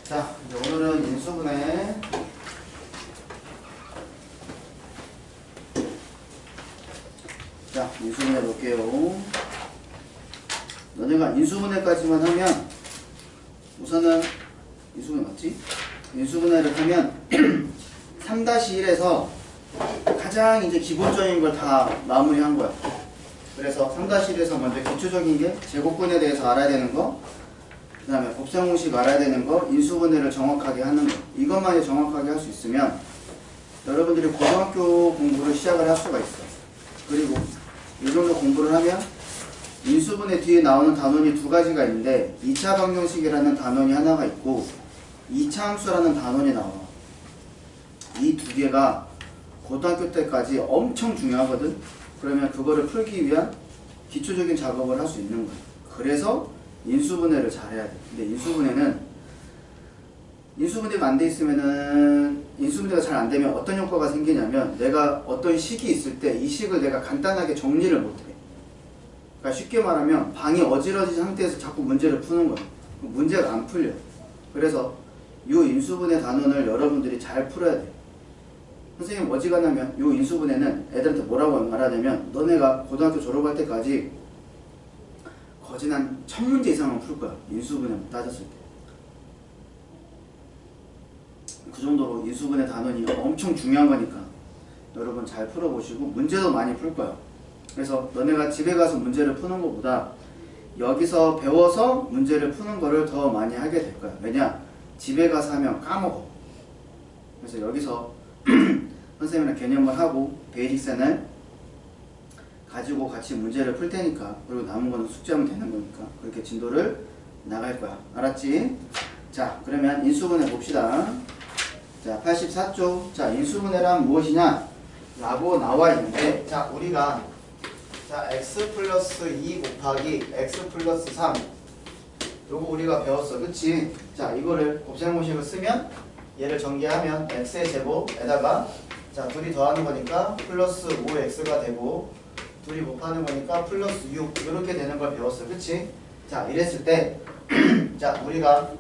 자, 이제 오늘은 인수분해. 자, 인수분해 볼게요. 너네가 인수분해까지만 하면 우선은 인수분해 맞지? 인수분해를 하면 3-1에서 가장 이제 기본적인 걸 다 마무리한 거야. 그래서 3-1에서 먼저 기초적인 게 제곱분에 대해서 알아야 되는 거, 그 다음에 곱셈공식 알아야 되는 거, 인수분해를 정확하게 하는 거. 이것만 정확하게 할 수 있으면 여러분들이 고등학교 공부를 시작을 할 수가 있어. 그리고 이 정도 공부를 하면 인수분해 뒤에 나오는 단원이 두 가지가 있는데 2차 방정식이라는 단원이 하나가 있고 2차 함수라는 단원이 나와. 이 두 개가 고등학교 때까지 엄청 중요하거든. 그러면 그거를 풀기 위한 기초적인 작업을 할 수 있는 거야. 그래서 인수분해를 잘해야 돼. 근데 인수분해가 안 돼 있으면은, 인수분해가 잘 안 되면 어떤 효과가 생기냐면 내가 어떤 식이 있을 때 이 식을 내가 간단하게 정리를 못 해. 그러니까 쉽게 말하면 방이 어지러진 상태에서 자꾸 문제를 푸는 거야. 문제가 안 풀려. 그래서 이 인수분해 단원을 여러분들이 잘 풀어야 돼. 선생님 어지간하면 이 인수분해는 애들한테 뭐라고 말하냐면 너네가 고등학교 졸업할 때까지 거진 한 1000문제 이상은 풀 거야. 인수분해 따졌을 때. 그 정도로 인수분해 단원이 엄청 중요한 거니까 여러분 잘 풀어보시고 문제도 많이 풀 거야. 그래서 너네가 집에 가서 문제를 푸는 것보다 여기서 배워서 문제를 푸는 거를 더 많이 하게 될 거야. 왜냐? 집에 가서 하면 까먹어. 그래서 여기서 선생님이랑 개념을 하고 베이직센을 가지고 같이 문제를 풀 테니까, 그리고 남은 거는 숙제하면 되는 거니까 그렇게 진도를 나갈 거야. 알았지? 자, 그러면 인수분해 봅시다. 자, 84쪽. 자, 인수분해란 무엇이냐? 라고 나와 있는데, 자, 우리가 자, x 플러스 2 곱하기 x 플러스 3 요거 우리가 배웠어. 그치? 자, 이거를 곱셈공식을 쓰면 얘를 전개하면 x의 제곱에다가 자, 둘이 더하는 거니까 플러스 5x가 되고 둘이 곱하는 거니까 플러스 6 이렇게 되는 걸 배웠어. 그치? 자, 이랬을 때 자, 우리가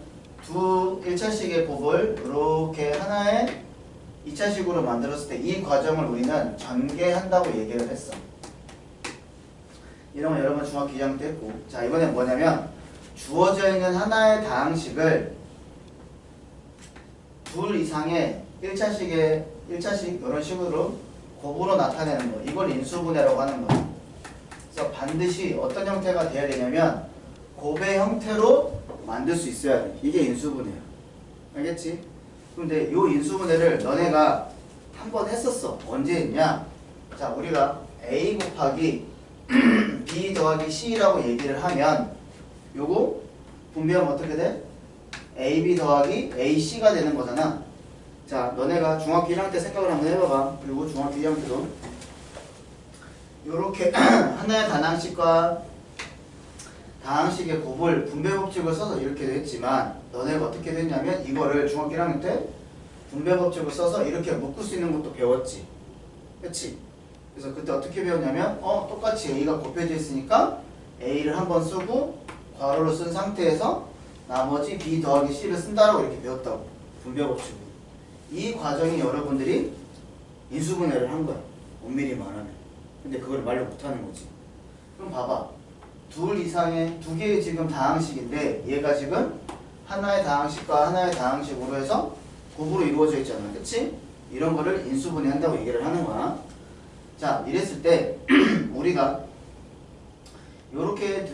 두 1차식의 곱을 이렇게 하나의 2차식으로 만들었을 때 이 과정을 우리는 전개한다고 얘기를 했어. 이런 거 여러분 중학교 2학년 때 했고, 자, 이번엔 뭐냐면 주어져 있는 하나의 다항식을 둘 이상의 1차식 이런 식으로 곱으로 나타내는 거. 이걸 인수분해라고 하는 거야. 그래서 반드시 어떤 형태가 돼야 되냐면 곱의 형태로 만들 수 있어야 돼. 이게 인수분해야. 알겠지? 근데 이 인수분해를 너네가 한 번 했었어. 언제 했냐? 자, 우리가 a 곱하기 b 더하기 c라고 얘기를 하면 요거 분배하면 어떻게 돼? ab 더하기 ac가 되는 거잖아. 자, 너네가 중학교 1학년 때 생각을 한번 해봐봐. 그리고 중학교 2학년 때도 요렇게 하나의 단항식과 다항식의 곱을 분배법칙을 써서 이렇게 됐지만 너네가 어떻게 됐냐면 이거를 중학교 1학년 때 분배법칙을 써서 이렇게 묶을 수 있는 것도 배웠지. 그치? 그래서 그때 어떻게 배웠냐면 똑같이 a가 곱해져 있으니까 a를 한번 쓰고 괄호를 쓴 상태에서 나머지 b 더하기 c를 쓴다라고 이렇게 배웠다고. 분배법칙으로. 이 과정이 여러분들이 인수분해를 한 거야. 엄밀히 말하면. 근데 그걸 말로 못하는 거지. 그럼 봐봐. 둘 이상의 두 개의 지금 다항식인데 얘가 지금 하나의 다항식과 하나의 다항식으로 해서 곱으로 이루어져 있잖아. 그치? 이런 거를 인수분해 한다고 얘기를 하는 거야. 자, 이랬을 때 우리가 이렇게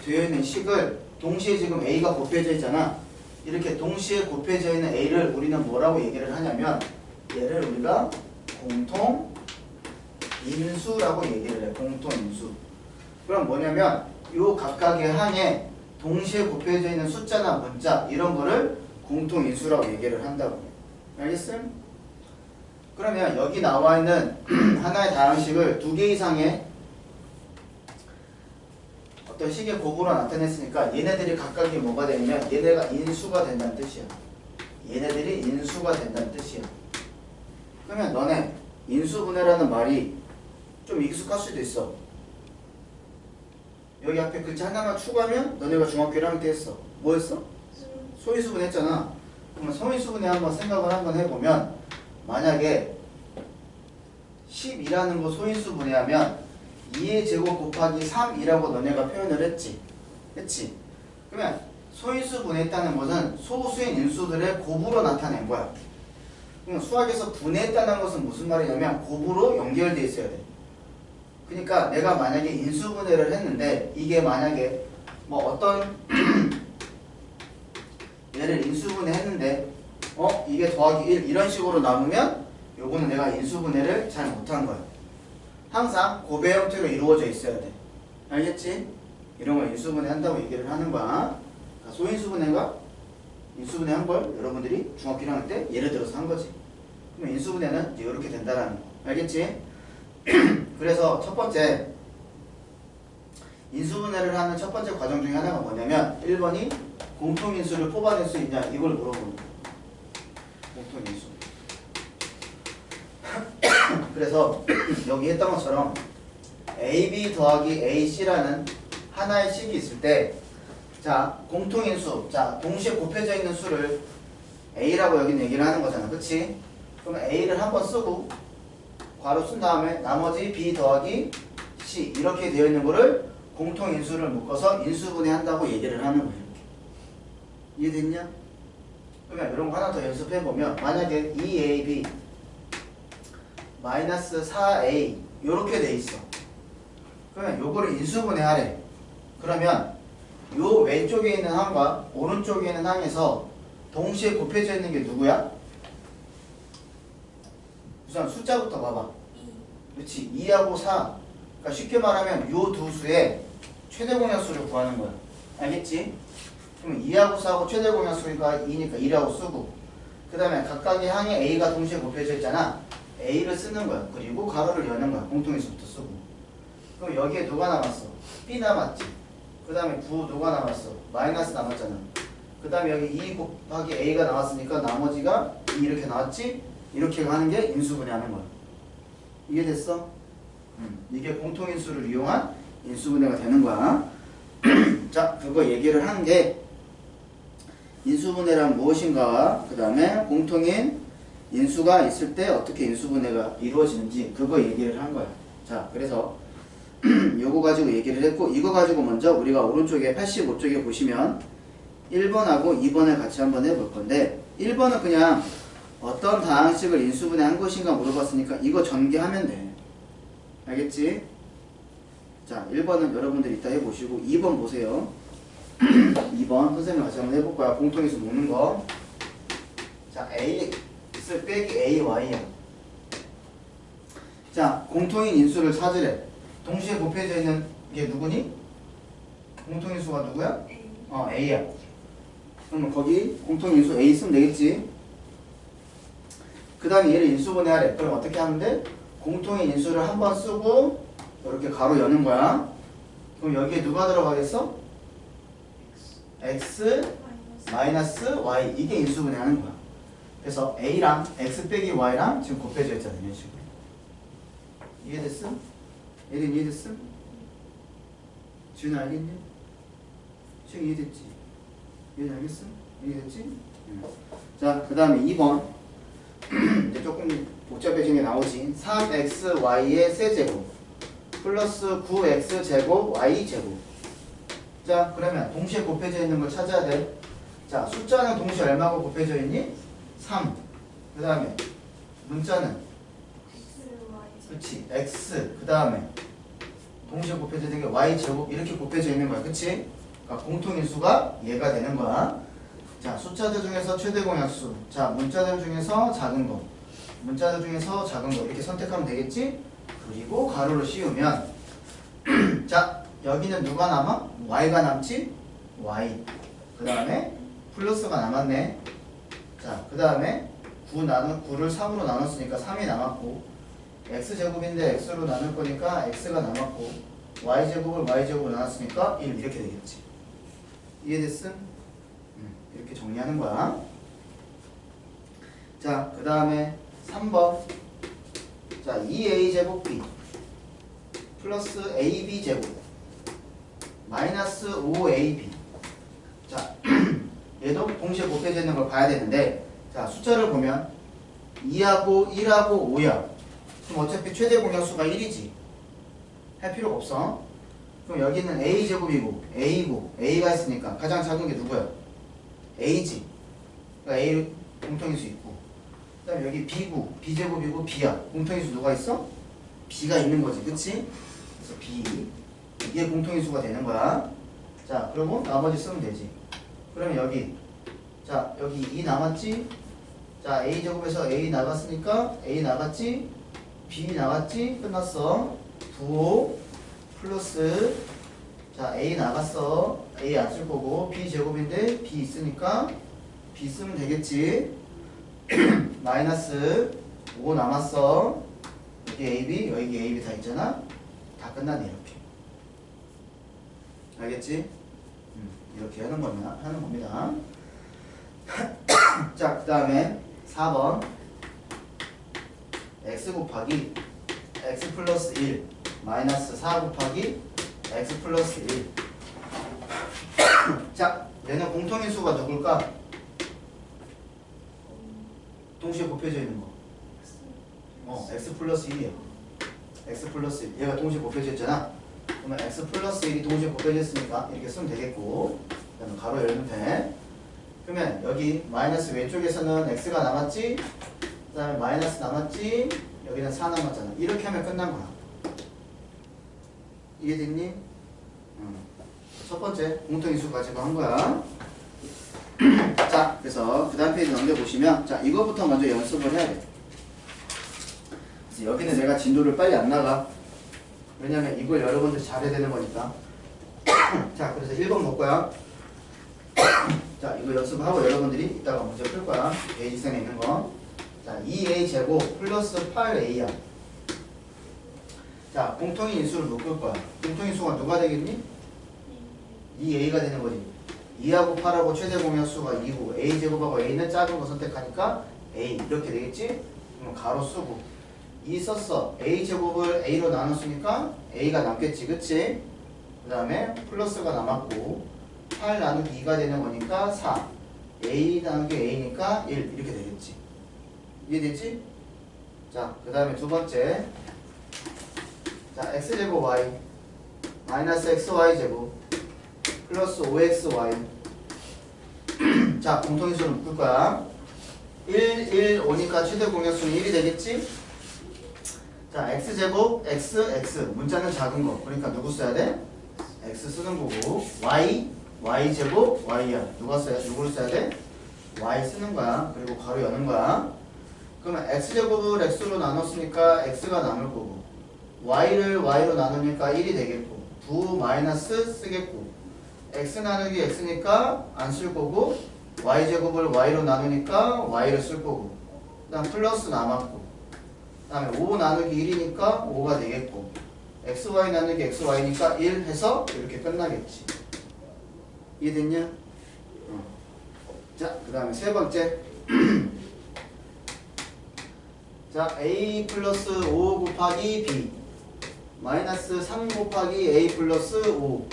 되어 있는 식을 동시에 지금 a가 곱해져 있잖아. 이렇게 동시에 곱해져 있는 a를 우리는 뭐라고 얘기를 하냐면 얘를 우리가 공통 인수라고 얘기를 해. 공통 인수. 그럼 뭐냐면 요 각각의 항에 동시에 곱해져 있는 숫자나 문자 이런 거를 공통 인수라고 얘기를 한다고. 알겠음? 그러면 여기 나와 있는 하나의 다항식을 두 개 이상의 어떤 식의 곱으로 나타냈으니까 얘네들이 각각이 뭐가 되냐면 얘네가 인수가 된다는 뜻이야. 얘네들이 인수가 된다는 뜻이야. 그러면 너네 인수분해라는 말이 좀 익숙할 수도 있어. 여기 앞에 글자 하나만 추가하면 너네가 중학교 1학년 때 했어. 뭐 했어? 소인수분 했잖아. 그러면 소인수분해 한번 생각을 한번 해보면 만약에 10이라는 거 소인수분해하면 2의 제곱 곱하기 3이라고 너네가 표현을 했지. 그러면 소인수분해했다는 것은 소수인 인수들의 곱으로 나타낸 거야. 그럼 수학에서 분해했다는 것은 무슨 말이냐면 곱으로 연결돼 있어야 돼. 그러니까 내가 만약에 인수분해를 했는데 이게 만약에 뭐 어떤 얘를 인수분해 했는데 이게 더하기 1 이런 식으로 남으면 요거는 내가 인수분해를 잘 못한 거야. 항상 곱의 형태로 이루어져 있어야 돼. 알겠지? 이런 걸 인수분해 한다고 얘기를 하는 거야. 소인수분해가 인수분해 한 걸 여러분들이 중학교 1학년 때 예를 들어서 한 거지. 그러면 인수분해는 이제 이렇게 된다라는 거. 알겠지? 그래서 첫 번째 인수분해를 하는 첫 번째 과정 중에 하나가 뭐냐면 1번이 공통인수를 뽑아낼 수 있냐 이걸 물어보는 거야. 공통인수. 그래서 여기 했던 것처럼 AB 더하기 AC라는 하나의 식이 있을 때 자, 공통인수, 자, 동시에 곱해져 있는 수를 A라고 여기는 얘기를 하는 거잖아. 그치? 그러면 A를 한번 쓰고 괄호 쓴 다음에 나머지 B 더하기 C 이렇게 되어 있는 거를 공통인수를 묶어서 인수분해 한다고 얘기를 하는 거예요. 이렇게. 이해됐냐? 그러면 이런 거 하나 더 연습해보면 만약에 2AB 마이너스 4A 이렇게 돼 있어. 그러면 요거를 인수분해 하래. 그러면 요 왼쪽에 있는 항과 오른쪽에 있는 항에서 동시에 곱해져 있는 게 누구야? 우선 숫자부터 봐봐. 그렇지. 2하고 4. 그러니까 쉽게 말하면 요 두 수의 최대 공약수를 구하는 거야. 알겠지? 그러면 2하고 4하고 최대 공약수가 2니까 1하고 쓰고 그 다음에 각각의 항에 A가 동시에 곱해져 있잖아. A를 쓰는 거야. 그리고 가로를 여는 거야. 공통인수부터 쓰고. 그럼 여기에 누가 남았어? B 남았지. 그 다음에 9 누가 남았어? 마이너스 남았잖아. 그 다음에 여기 2 곱하기 A가 나왔으니까 나머지가 2 이렇게 나왔지? 이렇게 하는 게 인수분해 하는 거야. 이해됐어? 이게 공통인수를 이용한 인수분해가 되는 거야. 자, 그거 얘기를 한 게 인수분해란 무엇인가, 그 다음에 공통인 인수가 있을 때 어떻게 인수분해가 이루어지는지 그거 얘기를 한 거야. 자, 그래서 요거 가지고 얘기를 했고 이거 가지고 먼저 우리가 오른쪽에 85쪽에 보시면 1번하고 2번을 같이 한번 해볼 건데 1번은 그냥 어떤 다항식을 인수분해 한 것인가 물어봤으니까 이거 전개하면 돼. 알겠지? 자, 1번은 여러분들 이따 해보시고 2번 보세요. 2번 선생님 같이 한번 해볼 거야. 공통인수 묶는 거. 자, AX 빼기 AY야. 자, 공통인 인수를 찾으래. 동시에 곱해져 있는 게 누구니? 공통인수가 누구야? A야. 그러면 거기 공통인수 A 쓰면 되겠지? 그 다음에 얘를 인수분해 하래. 그럼 어떻게 하면 돼? 공통인 인수를 한 번 쓰고 이렇게 가로 여는 거야. 그럼 여기에 누가 들어가겠어? X 마이너스 Y. 이게 인수분해 하는 거야. 그래서 A랑 X 빼기 Y랑 지금 곱해져 있잖아. 이런 식으로. 이해됐음? 얘는 이해됐음? 지훈아 알겠니? 지금 이해됐지? 이해 알겠음? 이해됐지? 자, 그 다음에 2번. 이제 조금 복잡해진 게 나오지. 3xy의 세제곱 플러스 9x제곱 y제곱. 자, 그러면 동시에 곱해져 있는 걸 찾아야 돼. 자, 숫자는 동시에 얼마고 곱해져 있니? 3. 그 다음에 문자는? 그치, x. 그 다음에 동시에 곱해져 있는 게 y제곱. 이렇게 곱해져 있는 거야. 그치? 그러니까 공통인수가 얘가 되는 거야. 자, 숫자들 중에서 최대 공약수. 자, 문자들 중에서 작은 거. 문자들 중에서 작은 거. 이렇게 선택하면 되겠지? 그리고 가로를 씌우면 자, 여기는 누가 남아? y가 남지? y. 그 다음에 플러스가 남았네. 자, 그 다음에 9를 3으로 나눴으니까 3이 남았고 x제곱인데 x로 나눌 거니까 x가 남았고 y제곱을 y제곱으로 나눴으니까 1 이렇게 되겠지. 이해됐음? 이렇게 정리하는 거야. 자, 그 다음에 3번. 자, 2a제곱 b 플러스 ab제곱 마이너스 5ab. 자, 얘도 동시에 곱해져 있는 걸 봐야 되는데 자 숫자를 보면 2하고 1하고 5야. 그럼 어차피 최대 공약수가 1이지. 할 필요가 없어. 그럼 여기는 A제곱이고 A고 A가 있으니까 가장 작은 게 누구야? A지. 그러니까 A 공통인수 있고 그 다음에 여기 B고 B제곱이고 B야. 공통인수 누가 있어? B가 있는 거지. 그치? 그래서 B 이게 공통인수가 되는 거야. 자 그리고 나머지 쓰면 되지. 그러면 여기 자 여기 2 남았지? 자 A제곱에서 A 나갔으니까 A 나갔지? B 나갔지? 끝났어. 9 플러스 자 A 나갔어. A 안 쓸 거고 B 제곱인데 B 있으니까 B 쓰면 되겠지. 마이너스 5 남았어. 여기 AB 여기 AB 다 있잖아. 다 끝났네 이렇게. 알겠지? 이렇게 하는 겁니다. 자, 그 다음에 4번 x 곱하기 x 플러스 1 마이너스 4 곱하기 x 플러스 1 자, 얘는 공통인수가 누굴까? 동시에 곱해져 있는 거 x 플러스 1이야. x 플러스 1 얘가 동시에 곱해져 있잖아. 그러면 x 플러스 1이 동시에 곱해져 있으니까 이렇게 쓰면 되겠고 그 다음에 가로 열면 돼. 그러면 여기 마이너스 왼쪽에서는 x가 남았지? 그 다음에 마이너스 남았지? 여기는 4 남았잖아. 이렇게 하면 끝난 거야. 이해됐니? 첫 번째 공통인수 가지고 한 거야. 자, 그래서 그 다음 페이지 넘겨보시면 자 이거부터 먼저 연습을 해야 돼. 그래서 여기는 내가 진도를 빨리 안 나가. 왜냐면 이걸 여러분들 잘해야 되는 거니까. 자, 그래서 1번 볼 거야. 자, 이거 연습하고 여러분들이 이따가 문제 풀 거야. 페이지상에 있는 거. 자, 2a 제곱 플러스 8a야. 자, 공통인 인수를 묶을 거야. 공통인 수가 누가 되겠니? 2a가 되는 거지. 2하고 8하고 최대 공약수가 2고 a 제곱하고 a는 작은 거 선택하니까 a 이렇게 되겠지? 그럼 가로 쓰고 2 썼어. a 제곱을 a로 나눴으니까 a가 남겠지. 그치? 그 다음에 플러스가 남았고 8 나누기 2가 되는 거니까 4 a 나누기 a니까 1 이렇게 되겠지. 이해됐지? 자, 그 다음에 두 번째 자 x제곱 y 마이너스 xy 제곱 플러스 5xy 자 공통인수를 묶을 거야. 1, 1, 5니까 최대 공약수는 1이 되겠지? 자 x제곱 x, x 문자는 작은 거 그러니까 누구 써야 돼? x 쓰는 거고 y, y제곱 y야. 누구를 써야 돼? y 쓰는 거야. 그리고 가로 여는 거야. 그러면 x제곱을 x로 나눴으니까 x가 남을 거고 y를 y로 나누니까 1이 되겠고 9 마이너스 쓰겠고 x 나누기 x니까 안 쓸 거고 y제곱을 y로 나누니까 y를 쓸 거고 그 다음 플러스 남았고 그 다음에 5 나누기 1이니까 5가 되겠고 xy 나누기 xy니까 1 해서 이렇게 끝나겠지. 이해됐냐? 자, 그 다음에 세 번째 자 a 플러스 5 곱하기 b 마이너스 3 곱하기 a 플러스 5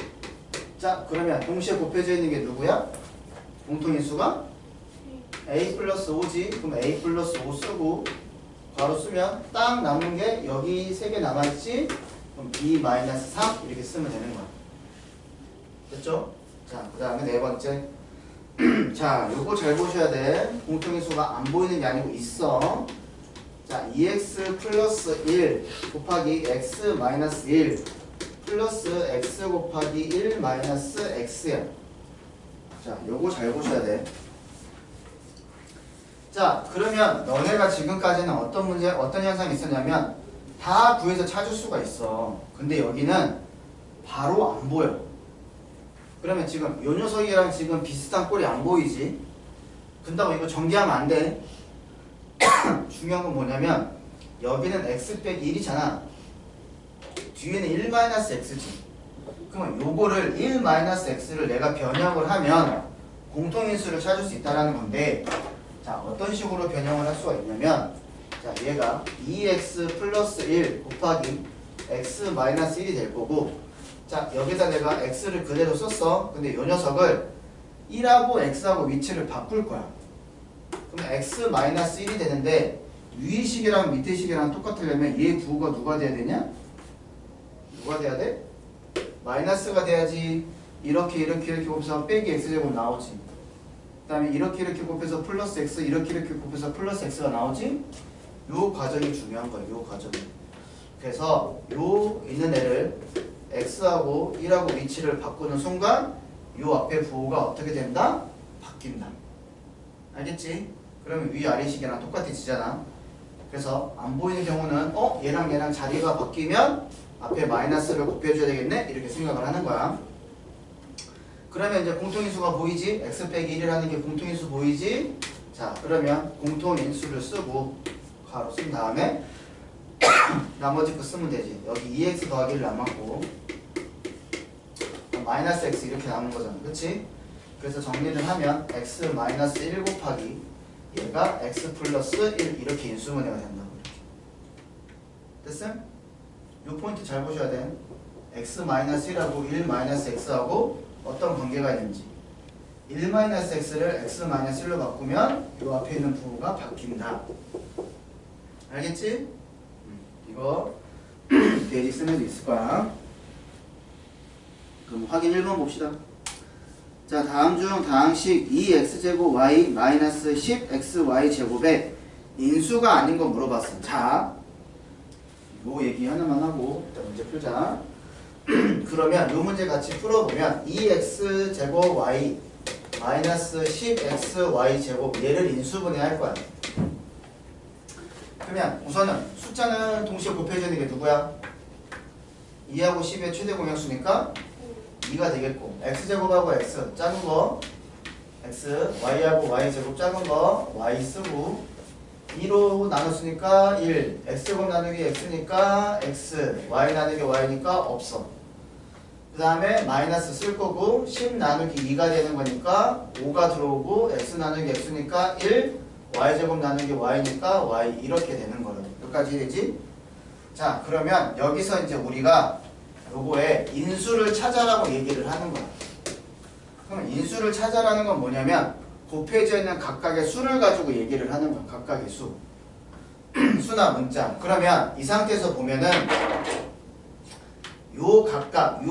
자 그러면 동시에 곱해져 있는 게 누구야? 공통인수가 a 플러스 5지. 그럼 a 플러스 5 쓰고 바로 쓰면 딱 남는 게 여기 3개 남아있지. 그럼 b 마이너스 3 이렇게 쓰면 되는 거야. 됐죠? 자 그 다음에 네 번째 자 요거 잘 보셔야 돼. 공통인수가 안 보이는 게 아니고 있어. 자 2x 플러스 1 곱하기 x 마이너스 1 플러스 x 곱하기 1 마이너스 x야. 자 요거 잘 보셔야 돼. 자 그러면 너네가 지금까지는 어떤 문제 어떤 현상이 있었냐면 다 구해서 찾을 수가 있어. 근데 여기는 바로 안 보여. 그러면 지금 요 녀석이랑 지금 비슷한 꼴이 안 보이지. 근다고 이거 전개하면 안 돼. 중요한 건 뭐냐면 여기는 x 빼기 1이잖아. 뒤에는 1-x지. 그러면 요거를 1-x를 내가 변형을 하면 공통인수를 찾을 수 있다는 건데 자 어떤 식으로 변형을 할 수가 있냐면 자 얘가 2x 플러스 1 곱하기 x 마이너스 1이 될 거고 자 여기다 내가 x를 그대로 썼어. 근데 요 녀석을 1하고 x하고 위치를 바꿀 거야. 그럼 x-1이 되는데 위의 식이랑 밑의 식이랑 똑같으려면 얘 부호가 누가 돼야 되냐? 누가 돼야 돼? 마이너스가 돼야지. 이렇게 곱해서 빼기 x제곱 나오지. 그 다음에 이렇게 곱해서 플러스 x, 이렇게 곱해서 플러스 x가 나오지. 요 과정이 중요한 거예요. 요 과정이. 그래서 요 있는 애를 x하고 1하고 위치를 바꾸는 순간 요 앞에 부호가 어떻게 된다? 바뀐다. 알겠지? 그러면 위 아래식이랑 똑같아지잖아. 그래서 안 보이는 경우는 얘랑 자리가 바뀌면 앞에 마이너스를 곱해줘야 되겠네? 이렇게 생각을 하는 거야. 그러면 이제 공통인수가 보이지? x 빼기 1이라는 게 공통인수 보이지? 자, 그러면 공통인수를 쓰고 가로 쓴 다음에 나머지 거 쓰면 되지. 여기 2x 더하기 1 남았고 마이너스 x 이렇게 남은 거잖아. 그치? 그래서 정리를 하면 x 마이너스 1 곱하기 얘가 x 플러스 1 이렇게 인수분해가 된다고. 이렇게. 됐음? 요 포인트 잘 보셔야 돼. x 마이너스 1하고 1 마이너스 x하고 어떤 관계가 있는지. 1 마이너스 x를 x 마이너스 1로 바꾸면 요 앞에 있는 부호가 바뀐다. 알겠지? 이거 베이직 쓰는 데 있을 거야. 그럼 확인 1번 봅시다. 자, 다음 중 다항식 2x제곱 y 마이너스 10xy 제곱에 인수가 아닌 거 물어봤어. 자, 요 얘기 하나만 하고 일단 문제 풀자. 그러면 요 문제 같이 풀어보면 2x제곱 y 마이너스 10xy 제곱 얘를 인수분해 할 거야. 그러면 우선은 숫자는 동시에 곱해지는 게 누구야? 2하고 10의 최대 공약수니까 2가 되겠고, x제곱하고 x 작은 거 x, y하고 y제곱 작은 거 y 쓰고 2로 나눴으니까 1, x제곱 나누기 x니까 x, y 나누기 y니까 없어. 그 다음에 마이너스 쓸 거고 10 나누기 2가 되는 거니까 5가 들어오고 x 나누기 x니까 1, y제곱 나누기 y니까 y 이렇게 되는 거로. 여기까지 되지? 자, 그러면 여기서 이제 우리가 요거에 인수를 찾아라고 얘기를 하는 거야. 그럼 인수를 찾아라는 건 뭐냐면 곱해져 있는 각각의 수를 가지고 얘기를 하는 거야. 각각의 수. 수나 문자. 그러면 이 상태에서 보면은 요 각각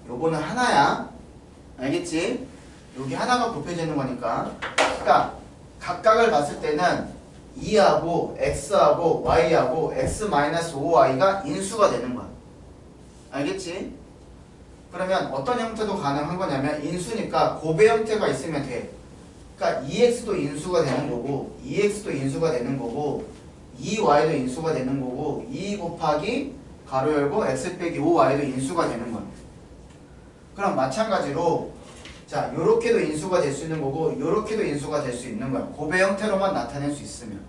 요거는 하나야. 알겠지? 여기 하나가 곱해져 있는 거니까. 그러니까 각각을 봤을 때는 2하고 x하고 y하고 x-5y가 인수가 되는 거야. 알겠지? 그러면 어떤 형태도 가능한 거냐면 인수니까 곱의 형태가 있으면 돼. 그러니까 2x도 인수가 되는 거고 2x도 인수가 되는 거고 2y도 인수가 되는 거고 2 곱하기 가로 열고 x 빼기 5y도 인수가 되는 거야. 그럼 마찬가지로 자, 요렇게도 인수가 될 수 있는 거고 요렇게도 인수가 될 수 있는 거야. 곱의 형태로만 나타낼 수 있으면.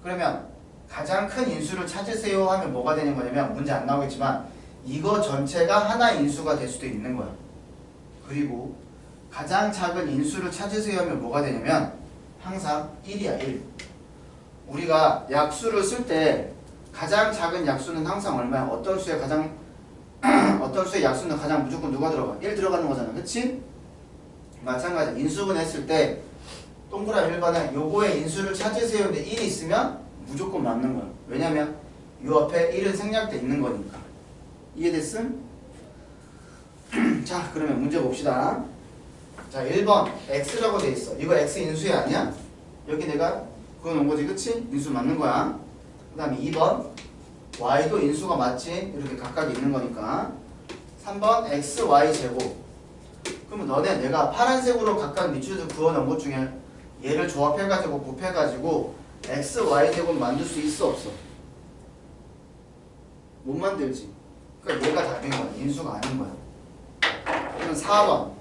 그러면 가장 큰 인수를 찾으세요 하면 뭐가 되는 거냐면 문제 안 나오겠지만 이거 전체가 하나의 인수가 될 수도 있는 거야. 그리고 가장 작은 인수를 찾으세요 하면 뭐가 되냐면 항상 1이야. 1. 우리가 약수를 쓸 때 가장 작은 약수는 항상 얼마야? 어떤 수의 약수는 가장 무조건 누가 들어가? 1 들어가는 거잖아. 그치? 마찬가지 인수분 했을 때 동그라미 1번은 요거의 인수를 찾으세요 근데 1이 있으면 무조건 맞는 거야. 왜냐면 요 앞에 1은 생략돼 있는 거니까. 이해됐음? 자, 그러면 문제 봅시다. 자, 1번 x라고 돼 있어. 이거 x 인수야 아니야? 여기 내가 그거 놓은 거지. 그치? 인수 맞는 거야. 그 다음에 2번 y도 인수가 맞지? 이렇게 각각 있는 거니까. 3번 x, y 제곱. 그러면 너네 내가 파란색으로 각각 밑줄을 그어 놓은 것 중에 얘를 조합해가지고 곱해가지고 x, y 제곱 만들 수 있어 없어? 못 만들지. 그러니까 얘가 답인 거야. 인수가 아닌 거야. 그럼 4번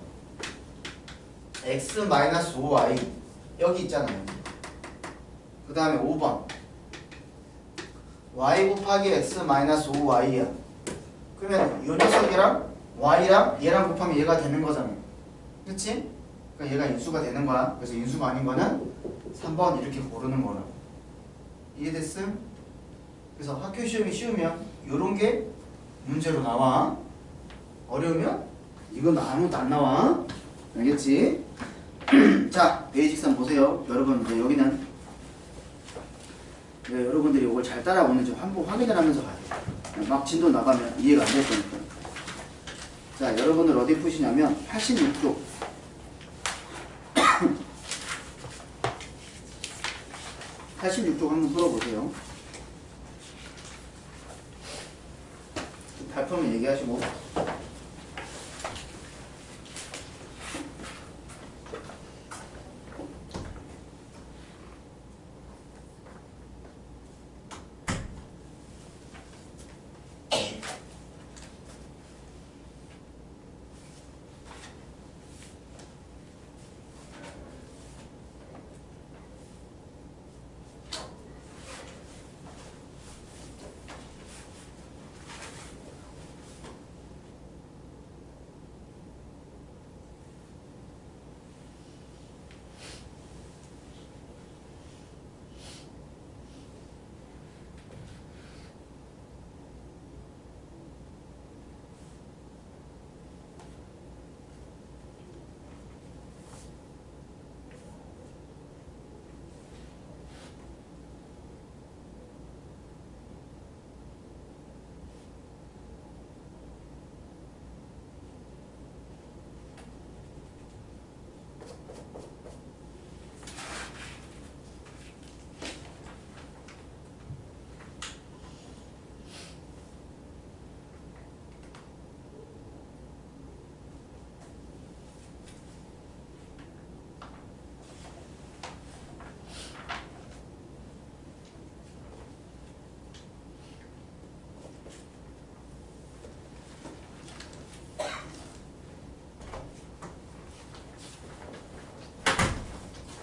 x-5y 여기 있잖아요. 그 다음에 5번 y 곱하기 x-5y야. 그러면 이 녀석이랑 y랑 얘랑 곱하면 얘가 되는 거잖아. 그치? 그러니까 얘가 인수가 되는 거야. 그래서 인수가 아닌 거는 3번 이렇게 고르는 거라. 이해됐음? 그래서 학교 시험이 쉬우면 요런 게 문제로 나와. 어려우면 이건 아무것도 안 나와. 알겠지? 자, 베이직선 보세요. 여러분 이제 여기는 여러분들이 이걸 잘 따라오는지 한번 확인을 하면서 가야 돼요. 막 진도 나가면 이해가 안 될 거니까. 자, 여러분들 어디 푸시냐면 86쪽. 86쪽 한번 풀어보세요. 발표면 얘기하시고.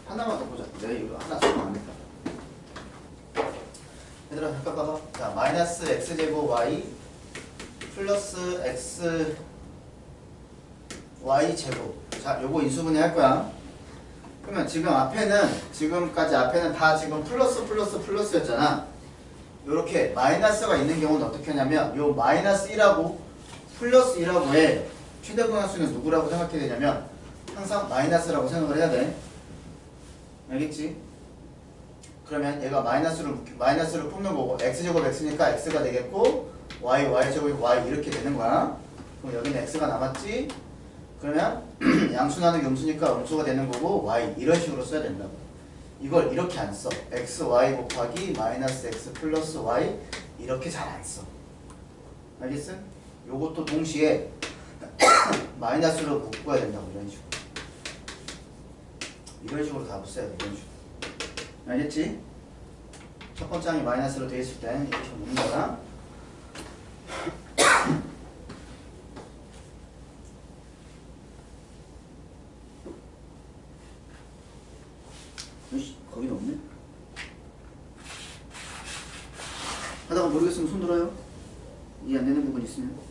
하나만 더 보자. 내가 이거 하나 쓰면 안 될까? 얘들아 잠깐 봐봐. 자, 마이너스 x제곱 y 플러스 x y 제곱. 자, 요거 인수분해 할 거야. 그러면 지금 앞에는 지금까지 앞에는 다 지금 플러스였잖아. 요렇게 마이너스가 있는 경우는 어떻게 하냐면 요 마이너스 1하고 플러스 1하고의 최대 공약수는 누구라고 생각해야 되냐면 항상 마이너스라고 생각을 해야 돼. 알겠지? 그러면 얘가 마이너스를 뽑는 거고 x제곱 x니까 x가 되겠고 y제곱이 y 이렇게 되는 거야. 그럼 여기는 x가 남았지? 그러면 양수나는 음수니까 음수가 되는 거고 y 이런 식으로 써야 된다고. 이걸 이렇게 안 써. xy 곱하기 마이너스 x 플러스 y 이렇게 잘 안 써. 알겠어? 요것도 동시에 마이너스로 묶어야 된다고. 이런 식으로 답을 써야 돼. 이런 식으로. 알겠지? 첫 번째 항이 마이너스로 되어 있을 때 이렇게 묶는 거야. 거기는 없네? 하다가 모르겠으면 손 들어요. 이해 안 되는 부분 있으면.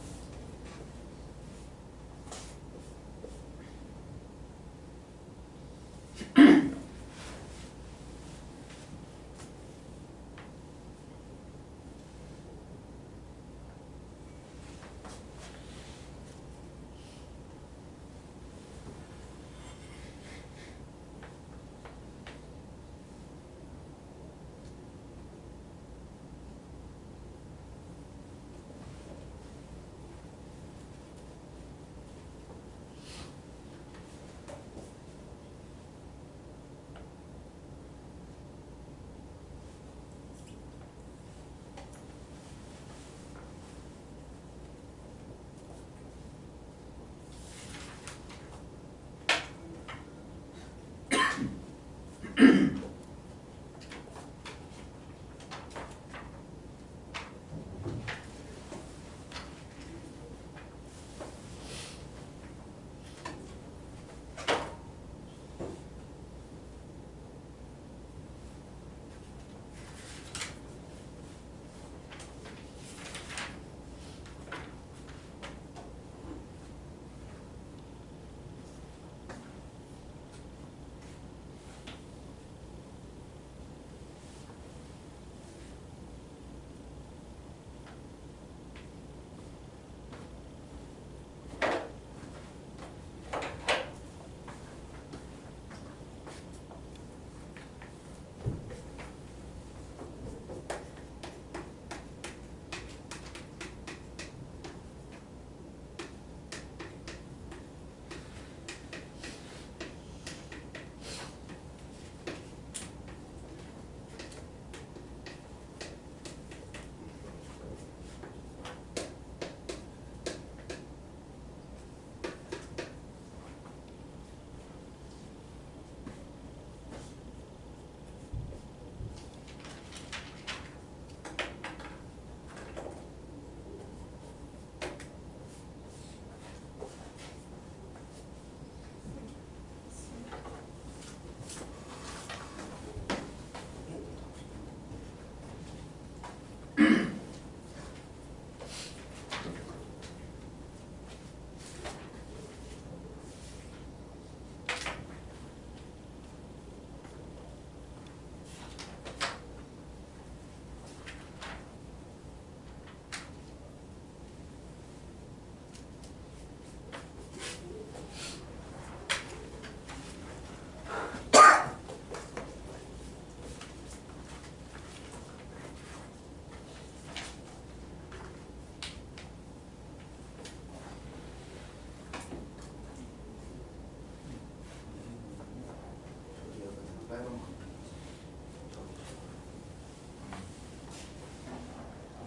빨간 거.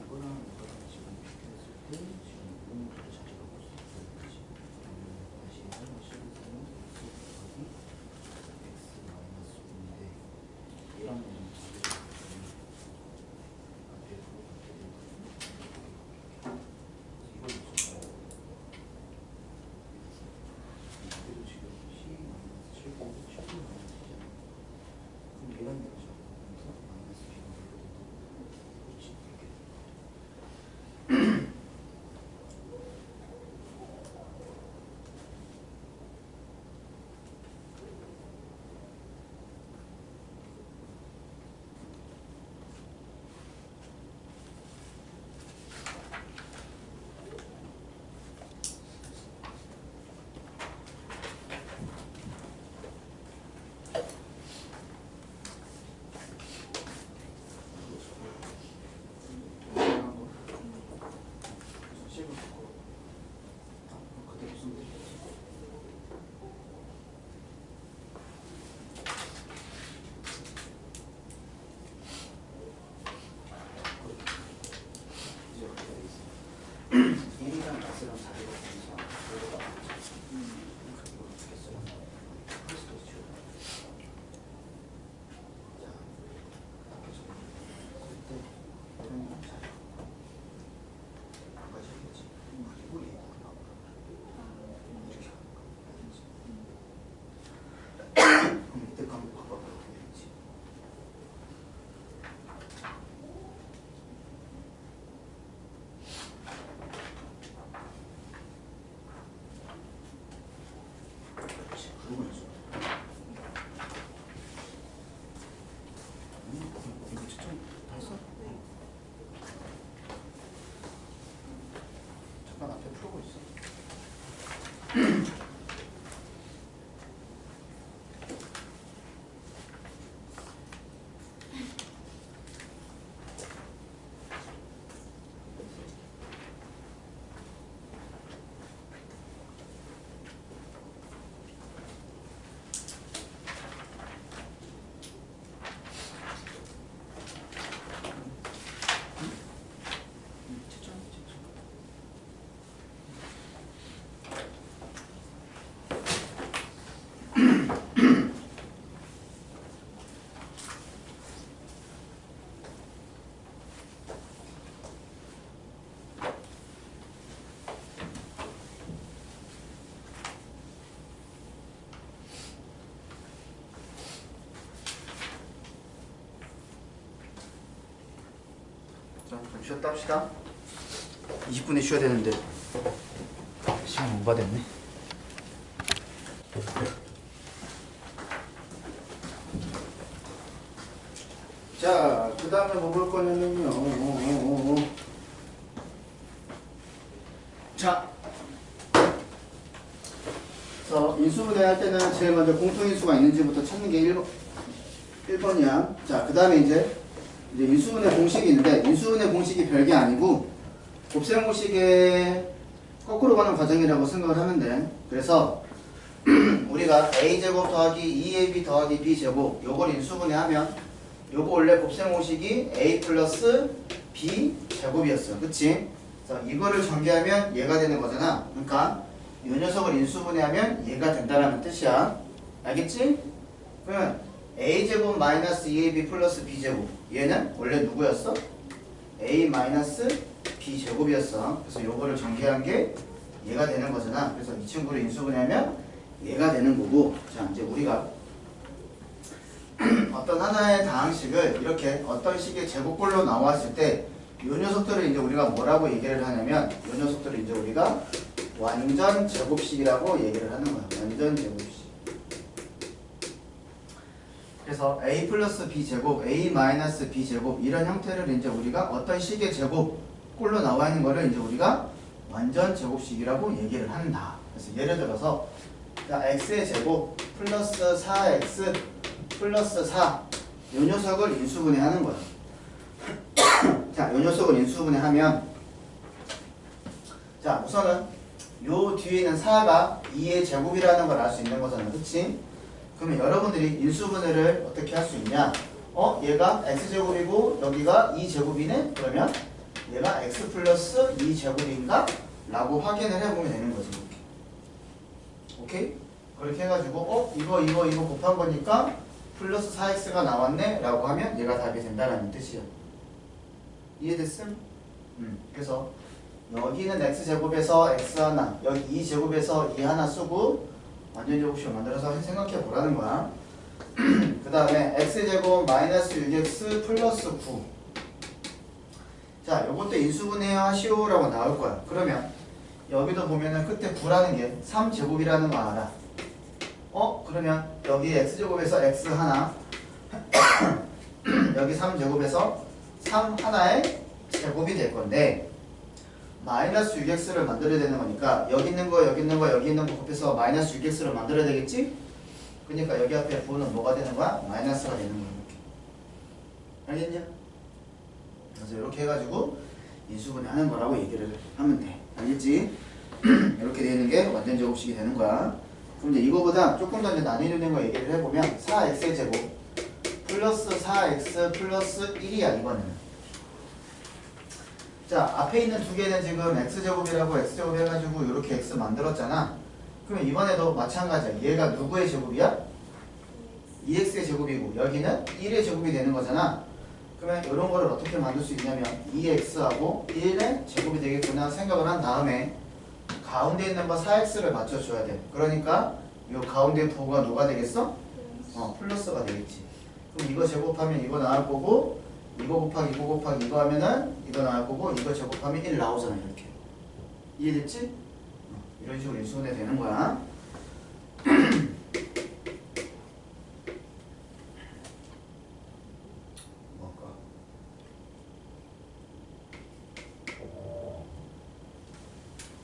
이거랑 지금 비교했을 때 지금 오늘부터 자체가 볼수 있어요. 지금 다시 하나 시작해서는 x 마이너스 5인데 얘랑 좀 자체가 앞에 그거 같게 되거든요. 이걸 줬어요. 그래도 지금 c 마이너스 7고 7고 마이너스잖아요. 그럼 얘랑 얘랑 적으면서 마이너스 b가 그렇지 이렇게. 잠깐 앞에 풀고 있어. 자, 좀 쉬었다 합시다. 20분에 쉬어야 되는데 시간 오버됐네. 자, 그 다음에 뭐 볼 거냐면요. 자, 그래서 인수분해 할 때는 제일 먼저 공통인수가 있는지부터 찾는 게 1번이야. 자, 그 다음에 이제 인수분해 공식이 있는데, 인수분해 공식이 별게 아니고 곱셈 공식의 거꾸로 가는 과정이라고 생각을 하면 돼. 그래서 우리가 a제곱 더하기 2ab 더하기 b제곱 요걸 인수분해하면 요거 원래 곱셈 공식이 a 플러스 b 제곱이었어. 그치? 그래서 이거를 전개하면 얘가 되는 거잖아. 그러니까 이 녀석을 인수분해하면 얘가 된다는 뜻이야. 알겠지? 그러면 a제곱 마이너스 2ab 플러스 b제곱 얘는 원래 누구였어? a 마이너스 b제곱이었어. 그래서 요거를 전개한 게 얘가 되는 거잖아. 그래서 이 친구를 인수분해하면 얘가 되는 거고. 자, 이제 우리가 어떤 하나의 다항식을 이렇게 어떤 식의 제곱꼴로 나왔을 때 이 녀석들을 이제 우리가 뭐라고 얘기를 하냐면 이 녀석들을 이제 우리가 완전 제곱식이라고 얘기를 하는 거야. 완전 제곱식. 그래서 a 플러스 b 제곱, a 마이너스 b 제곱 이런 형태를 이제 우리가 어떤 식의 제곱꼴로 나와 있는 거를 이제 우리가 완전 제곱식이라고 얘기를 한다. 그래서 예를 들어서 자, x의 제곱 플러스 4x 플러스 4 이 녀석을 인수분해하는 거야. 자, 이 녀석을 인수분해하면 자, 우선은 요 뒤에 있는 4가 2의 제곱이라는 걸 알 수 있는 거잖아. 그치? 그러면 여러분들이 인수분해를 어떻게 할 수 있냐? 얘가 x제곱이고 여기가 2제곱이네? 그러면 얘가 x 플러스 2제곱인가? 라고 확인을 해보면 되는 거지. 이렇게. 오케이? 그렇게 해가지고 이거 곱한 거니까 플러스 4x가 나왔네? 라고 하면 얘가 답이 된다는 뜻이야. 이해됐음? 그래서 여기는 x제곱에서 x 하나, 여기 2제곱에서 2 하나 쓰고 완전 제곱식을 만들어서 생각해 보라는 거야. 그 다음에 x제곱 마이너스 6x 플러스 9. 자, 요것도 인수분해 하시오라고 나올 거야. 그러면 여기도 보면은 끝에 9라는 게 3제곱이라는 거 알아. 그러면 여기 x제곱에서 x 하나 여기 3제곱에서 3 하나의 제곱이 될 건데 마이너스 6x를 만들어야 되는 거니까 여기 있는 거 여기 있는 거 여기 있는 거 곱해서 마이너스 6x를 만들어야 되겠지? 그러니까 여기 앞에 9는 뭐가 되는 거야? 마이너스가 되는 거야. 이렇게. 알겠냐? 그래서 이렇게 해가지고 인수분해 하는 거라고 얘기를 하면 돼. 알겠지? 이렇게 되는 게 완전 제곱식이 되는 거야. 그럼 이제 이거보다 조금 더 이제 나뉘는 거 얘기를 해보면 4x의 제곱 플러스 4x 플러스 1이야 이거는. 자, 앞에 있는 두 개는 지금 x제곱이라고 x제곱 해가지고 이렇게 x 만들었잖아. 그러면 이번에도 마찬가지야. 얘가 누구의 제곱이야? 2x의 제곱이고 여기는 1의 제곱이 되는 거잖아. 그러면 이런 거를 어떻게 만들 수 있냐면 2x하고 1의 제곱이 되겠구나 생각을 한 다음에 가운데 있는 거 4x를 맞춰줘야 돼. 그러니까 이 가운데 부호가 누가 되겠어? 플러스가 되겠지. 그럼 이거 제곱하면 이거 나올 거고 이거 곱하기 이거 곱하기 이거 하면은 이거 나올 거고 이거 제곱하면 1 나오잖아. 이렇게. 이해됐지? 이런 식으로 인수분해 되는 거야. 뭘까?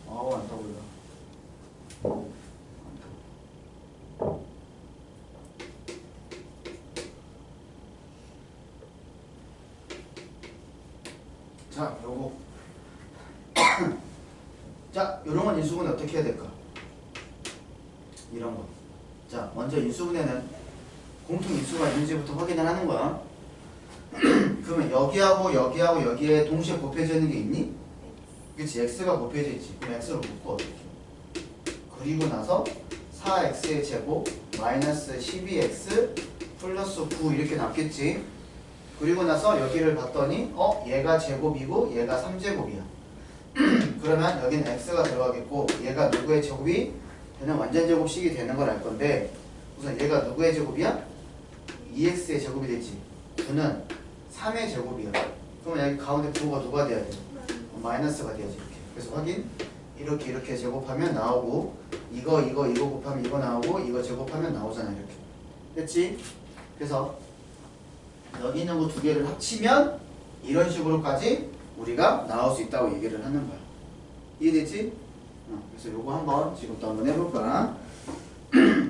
안 타올라. 자, 요거. 자, 요런 건 인수분해 어떻게 해야 될까? 이런 거. 자, 먼저 인수분해는 공통 인수가 있는지부터 확인을 하는 거야. 그러면 여기하고 여기하고 여기에 동시에 곱해져 있는 게 있니? 그치, x가 곱해져 있지. 그럼 x를 묶어 어떻게? 그리고 나서 4x의 제곱 마이너스 12x 플러스 9 이렇게 남겠지. 그리고 나서 여기를 봤더니 얘가 제곱이고 얘가 3제곱이야. 그러면 여기는 x가 들어가겠고 얘가 누구의 제곱이 되는 완전 제곱식이 되는 걸 알 건데 우선 얘가 누구의 제곱이야? 2x의 제곱이 되지. 9는 3의 제곱이야. 그러면 여기 가운데 부호가 누가 돼야 돼? 마이너스가 돼야지. 이렇게. 그래서 확인. 이렇게 제곱하면 나오고 이거 곱하면 이거 나오고 이거 제곱하면 나오잖아. 이렇게. 됐지? 그래서 여기 있는 거 두 개를 합치면 이런 식으로까지 우리가 나올 수 있다고 얘기를 하는 거야. 이해됐지? 그래서 요거 한번 지금부터 한번 해볼 거야.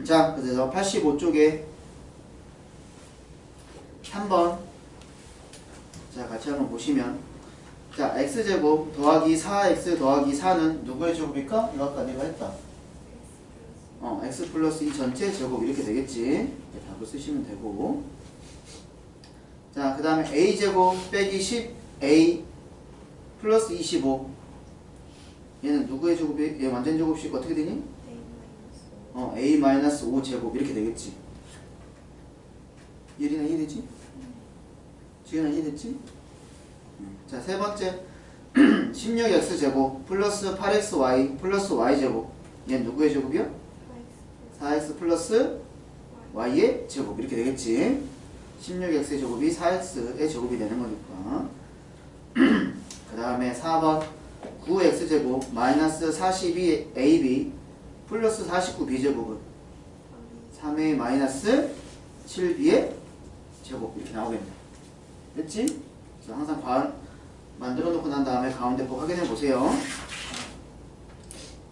자, 그래서 85쪽에 3번 자, 같이 한번 보시면 자, x제곱 더하기 4x 더하기 4는 누구의 제곱일까? 이거 아까 내가 했다. x 플러스 2 전체 제곱 이렇게 되겠지. 이렇게 답을 쓰시면 되고 자, 그 다음에 a제곱 빼기 10a 플러스 25 얘는 누구의 제곱이? 얘 완전 제곱식 어떻게 되니? a 마이너스 5 제곱 이렇게 되겠지. 예린아 이해되지? 지은아 이해됐지? 자, 세 번째 16x 제곱 플러스 8xy 플러스 y 제곱 얘는 누구의 제곱이야? 4x 플러스 y의 제곱 이렇게 되겠지. 16x의 제곱이 4x의 제곱이 되는 거니까. 그 다음에 4번 9x제곱 마이너스 42ab 플러스 49b제곱은 3a 마이너스 7b의 제곱 이렇게 나오겠네. 됐지? 그래서 항상 만들어 놓고 난 다음에 가운데 꼭 확인해 보세요.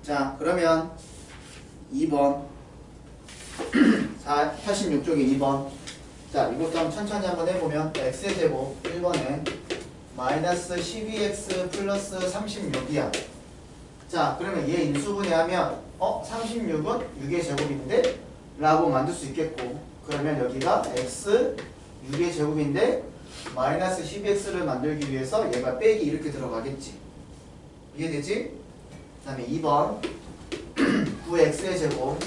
자, 그러면 2번 86쪽에 2번 자, 이것도 한번 천천히 한번 해보면 x의 제곱 1번에 마이너스 12x 플러스 36이야. 자, 그러면 얘 인수분해하면 36은 6의 제곱인데 라고 만들 수 있겠고, 그러면 여기가 x 6의 제곱인데 마이너스 12x를 만들기 위해서 얘가 빼기 이렇게 들어가겠지. 이해되지? 그 다음에 2번 9x의 제곱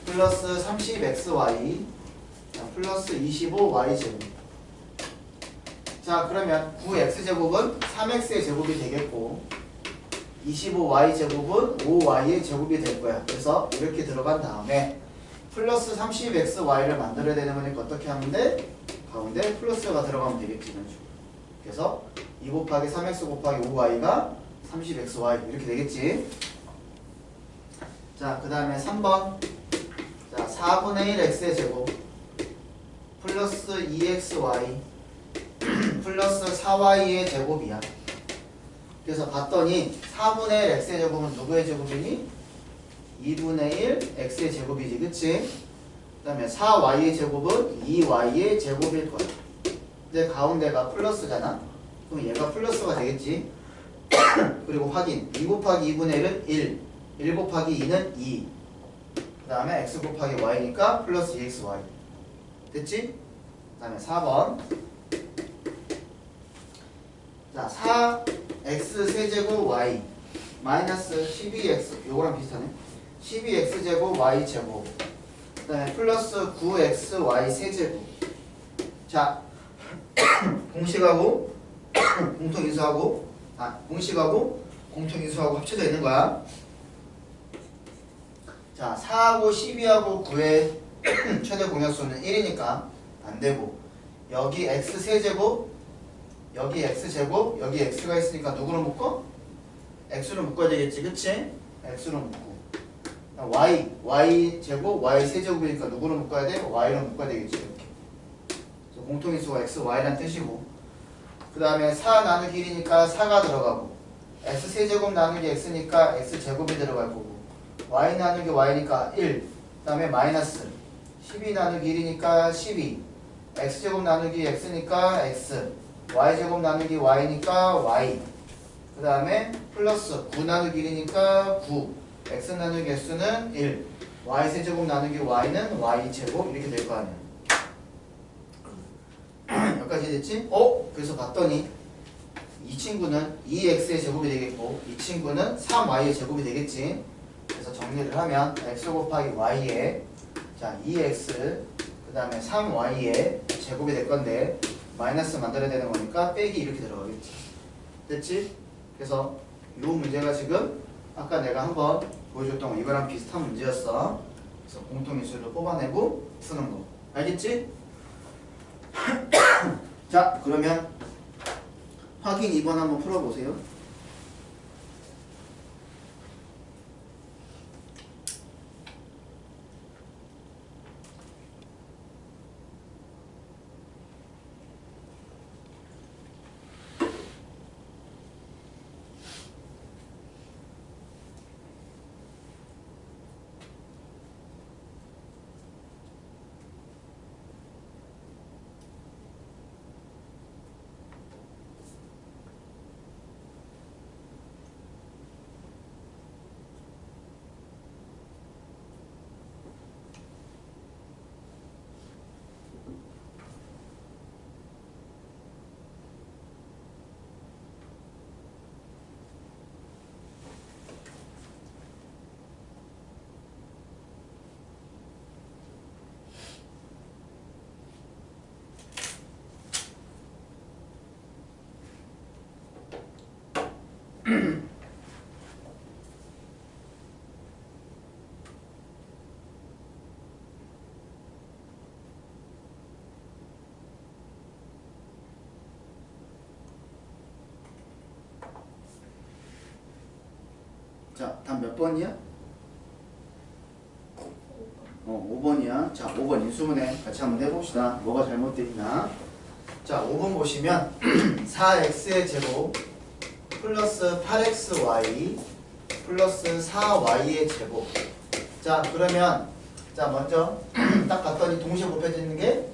플러스 30xy 플러스 25y 제곱. 자, 그러면 9x제곱은 3x의 제곱이 되겠고 25y 제곱은 5y의 제곱이 될 거야. 그래서 이렇게 들어간 다음에 플러스 30xy를 만들어야 되는 거니까 어떻게 하면 돼? 가운데 플러스가 들어가면 되겠지. 이런 식으로. 그래서 2 곱하기 3x 곱하기 5y가 30xy 이렇게 되겠지. 자, 그 다음에 3번 자 4분의 1 x의 제곱 플러스 2xy 플러스 4y의 제곱이야. 그래서 봤더니 4분의 1 x의 제곱은 누구의 제곱이니? 2분의 1 x의 제곱이지, 그치? 그 다음에 4y의 제곱은 2y의 제곱일 거야. 근데 가운데가 플러스잖아? 그럼 얘가 플러스가 되겠지? 그리고 확인 2 곱하기 2분의 1은 1 곱하기 2는 2 그 다음에 x 곱하기 y니까 플러스 2xy 됐지? 그 다음에 4번 자 4x 세제곱 y 마이너스 12x 요거랑 비슷하네. 12x제곱 y제곱 그 다음에 플러스 9xy 세제곱. 자 공식하고 공통인수하고 공식하고 공통인수하고 합쳐져 있는 거야. 자 4하고 12하고 9의 최대 공약수는 1이니까 안되고 여기 x 세제곱 여기 x제곱 여기 x가 있으니까 누구로 묶어? x로 묶어야 되겠지, 그치? x로 묶고 y제곱 y 세제곱이니까 누구로 묶어야 돼? y로 묶어야 되겠지. 이렇게 그래서 공통인수가 x, y란 뜻이고 그 다음에 4 나누기 1이니까 4가 들어가고 x 세제곱 나누기 x니까 x제곱이 들어갈 거고 y 나누기 y니까 1 그 다음에 마이너스 12 나누기 1이니까 12 x제곱 나누기 x니까 x y제곱 나누기 y니까 y 그 다음에 플러스 9 나누기 1이니까 9 x 나누기 x는 1 y 세제곱 나누기 y는 y제곱 이렇게 될 거 아니야. 여기까지 됐지? 그래서 봤더니 이 친구는 2x의 제곱이 되겠고 이 친구는 3y의 제곱이 되겠지. 그래서 정리를 하면 x 곱하기 y에 자 2x 그 다음에 3y의 제곱이 될 건데 마이너스 만들어야 되는 거니까 빼기 이렇게 들어가겠지. 됐지? 그래서 이 문제가 지금 아까 내가 한번 보여줬던 거 이거랑 비슷한 문제였어. 그래서 공통인수를 뽑아내고 푸는 거 알겠지? 자 그러면 확인 2번 한번 풀어보세요. 자, 답 몇 번이야? 5번이야. 자, 5번 인수분해 같이 한번 해봅시다. 뭐가 잘못되어 있나? 자, 5번 보시면 4x의 제곱 플러스 8xy 플러스 4y의 제곱. 자, 그러면 자 먼저 딱 봤더니 동시에 곱해지는 게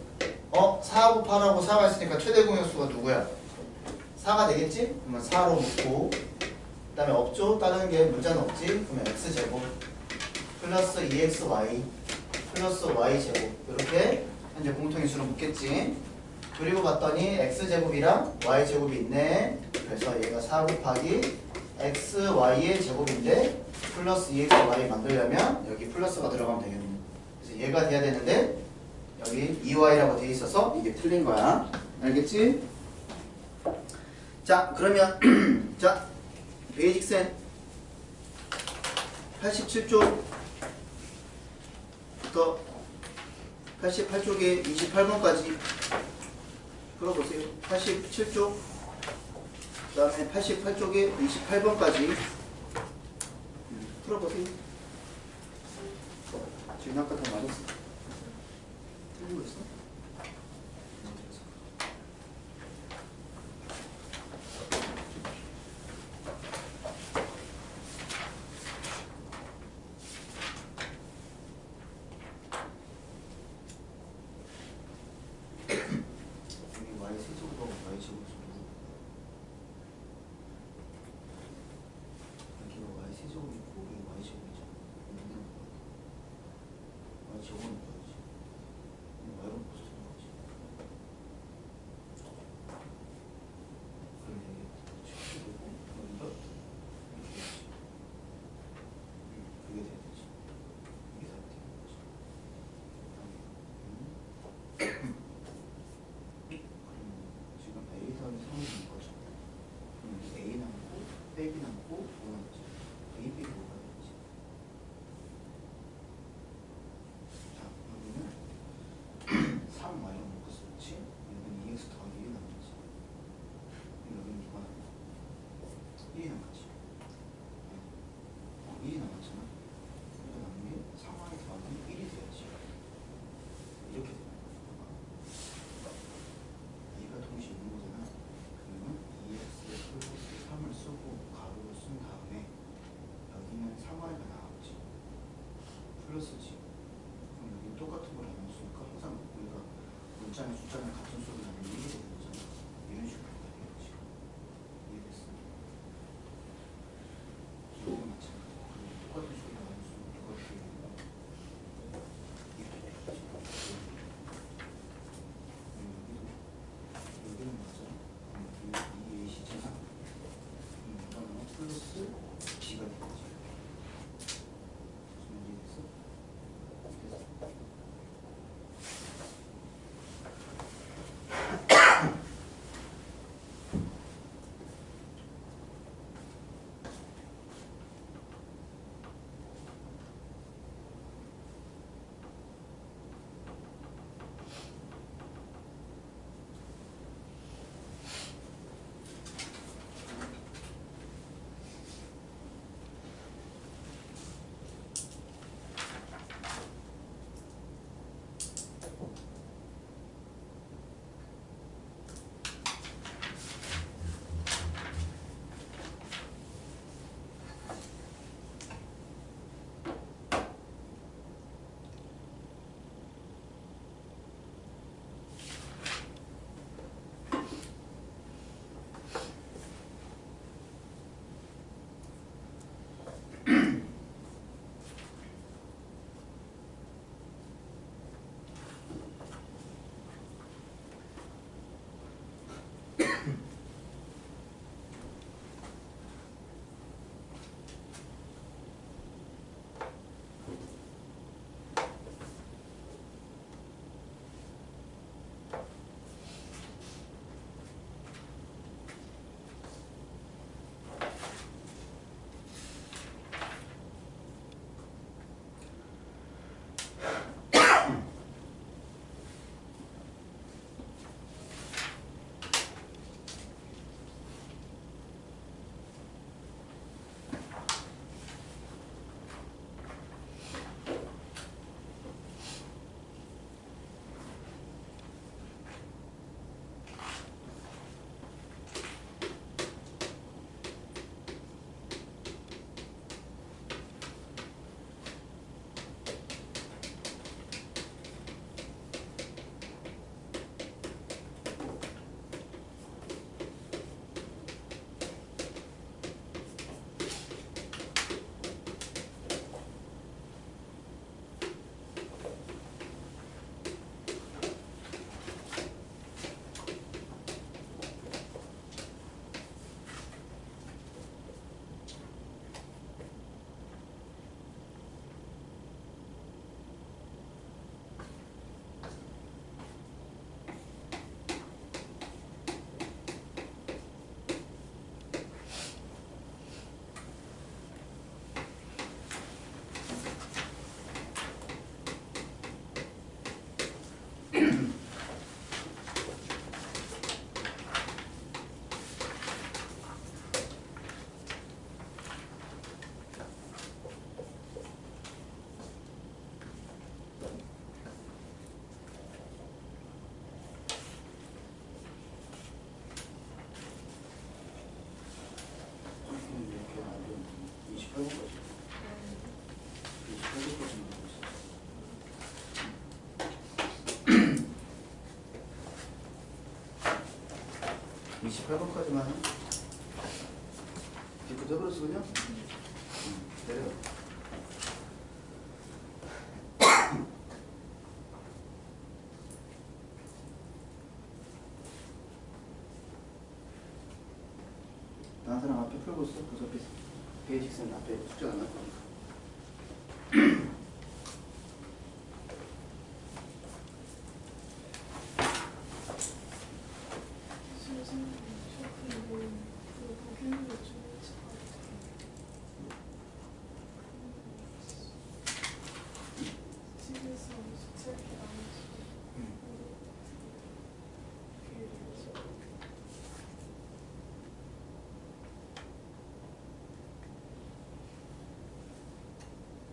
4하고 8하고 4가 있으니까 최대 공약수가 누구야? 4가 되겠지? 그러면 4로 묶고 그 다음에 없죠? 다른 게 문자는 없지? 그러면 x제곱 플러스 2xy 플러스 y제곱 이렇게 현재 공통인수로 묶겠지. 그리고 봤더니 x제곱이랑 y제곱이 있네. 그래서 얘가 4 곱하기 xy의 제곱인데 플러스 2xy 만들려면 여기 플러스가 들어가면 되겠네. 그래서 얘가 돼야 되는데 여기 2y라고 돼 있어서 이게 틀린 거야. 알겠지? 자, 그러면 자, 베이직센 87쪽부터 88쪽에 28번까지 풀어보세요. 87쪽 그 다음에 88쪽에 28번까지 풀어보세요. 지금 아까 다 맞았어. 틀리고 있어? 플러스지. 그럼 여기 똑같은 걸 나눴으니까 항상 우리가 문자나 숫자나 같은 수를 나누면 이게 되는 거잖아. 이런 식으로 가야겠지. 이해됐어? 여기도 마찬가지. 똑같은 수를 나눴으면 똑같게 되는 거. 이렇게 되겠지. 여기도 맞아. 이 A시잖아. 이거는 플러스 B가 되겠지. 8번까지만 디프 해버렸어 그냥? 내려. 다른 사람 앞에 풀고 있어. 어차피 베이직스는 앞에 숙제 안 할 거니까.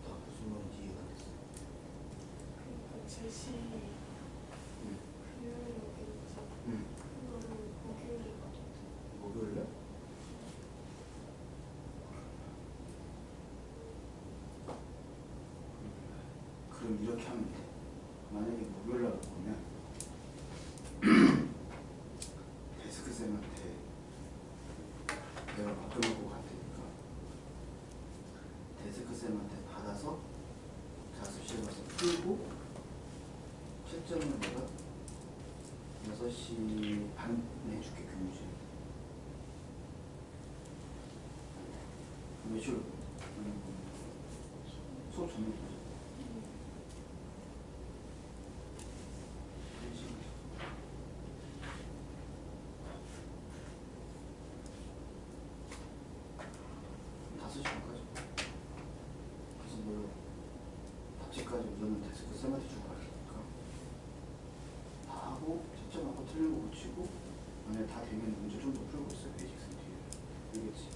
다 무슨 말인지 이해가 안 됐어. 제시 금요일에 오겠지. 그거를 목요일에 가도 돼. 목요일에? 그럼 이렇게 하면 돼. 만약에 목요일 날 보면 데스크 쌤한테 내가 맡겨놓고 갈 테니까 데스크 쌤한테 받아서 자습실에 가서 풀고 채점을 내가 6시 반에 줄게 교무실. 며칠 수업 전에 보자. 다섯 시간까지. 그래서 뭐 답지까지 우선은 데스크 쌤한테 주고 갈 테니까 다 하고 채점하고 틀린 거 고치고 만약에 다 되면 문제 좀 더 풀고 있어요. 베이직 쌤 뒤에. 알겠지?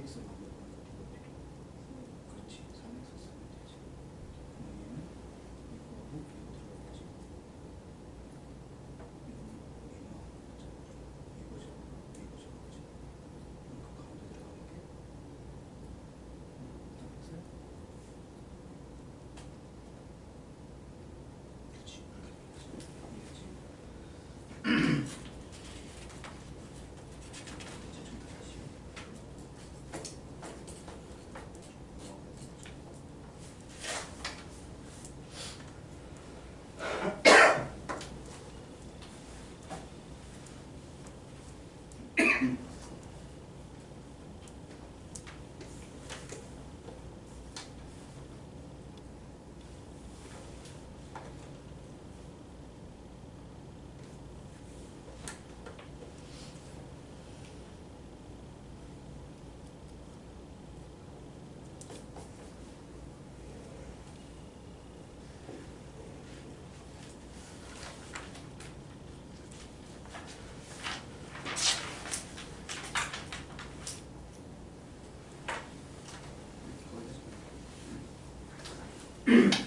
2x 방법은 뭐가 필요해? 그렇지. 3x 쓰면 되지. 그럼 얘는 이거하고 이거 들어가야지. 이거죠. 이거죠. 그치? 그럼 그 가운데 들어가는 게 어떤 것을? 그치. 이렇게 되겠지. 이해지? 이제 좀 다시.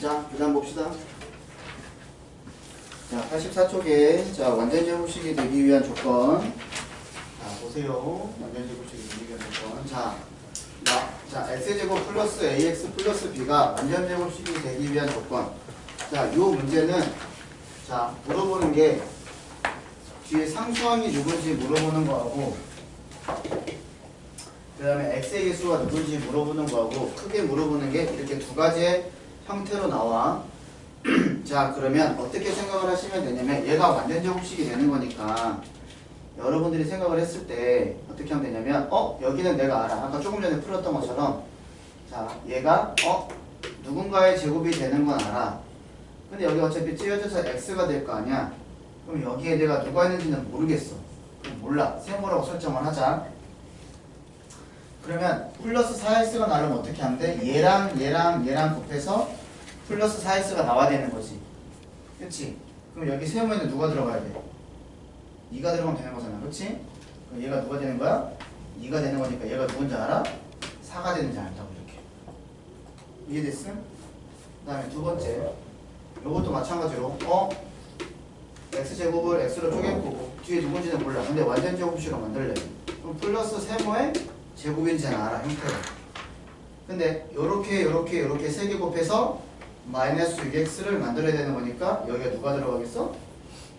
자, 그 다음 봅시다. 자, 84쪽에 자 완전 제곱식이 되기 위한 조건. 자, 보세요. 완전 제곱식이 되기 위한 조건. 자, x제곱 플러스 ax 플러스 b가 완전 제곱식이 되기 위한 조건. 자, 요 문제는 자 물어보는 게 뒤에 상수항이 누군지 물어보는 거하고 그 다음에 x의 개수가 누군지 물어보는 거하고 크게 물어보는 게 이렇게 두 가지의 형태로 나와. 자, 그러면 어떻게 생각을 하시면 되냐면 얘가 완전 제곱식이 되는 거니까 여러분들이 생각을 했을 때 어떻게 하면 되냐면 여기는 내가 알아. 아까 조금 전에 풀었던 것처럼 자, 얘가 누군가의 제곱이 되는 건 알아. 근데 여기 어차피 찢어져서 x가 될 거 아니야. 그럼 여기에 내가 누가 있는지는 모르겠어. 그럼 몰라. 세모라고 설정을 하자. 그러면 플러스 4x가 나오면 어떻게 하면 돼? 얘랑 곱해서 플러스 4x가 나와야 되는 거지. 그치? 그럼 여기 세모에는 누가 들어가야 돼? 2가 들어가면 되는 거잖아. 그치? 그럼 얘가 누가 되는 거야? 2가 되는 거니까 얘가 누군지 알아? 4가 되는지 안다고 이렇게. 이해됐음? 그 다음에 두 번째 요것도 마찬가지로 x제곱을 x로 쪼개고 뒤에 누군지는 몰라. 근데 완전 제곱식으로 만들래. 그럼 플러스 세모에 제곱인지는 알아. 형태로. 근데 요렇게 세 개 곱해서 마이너스 6x를 만들어야 되는 거니까 여기가 누가 들어가겠어?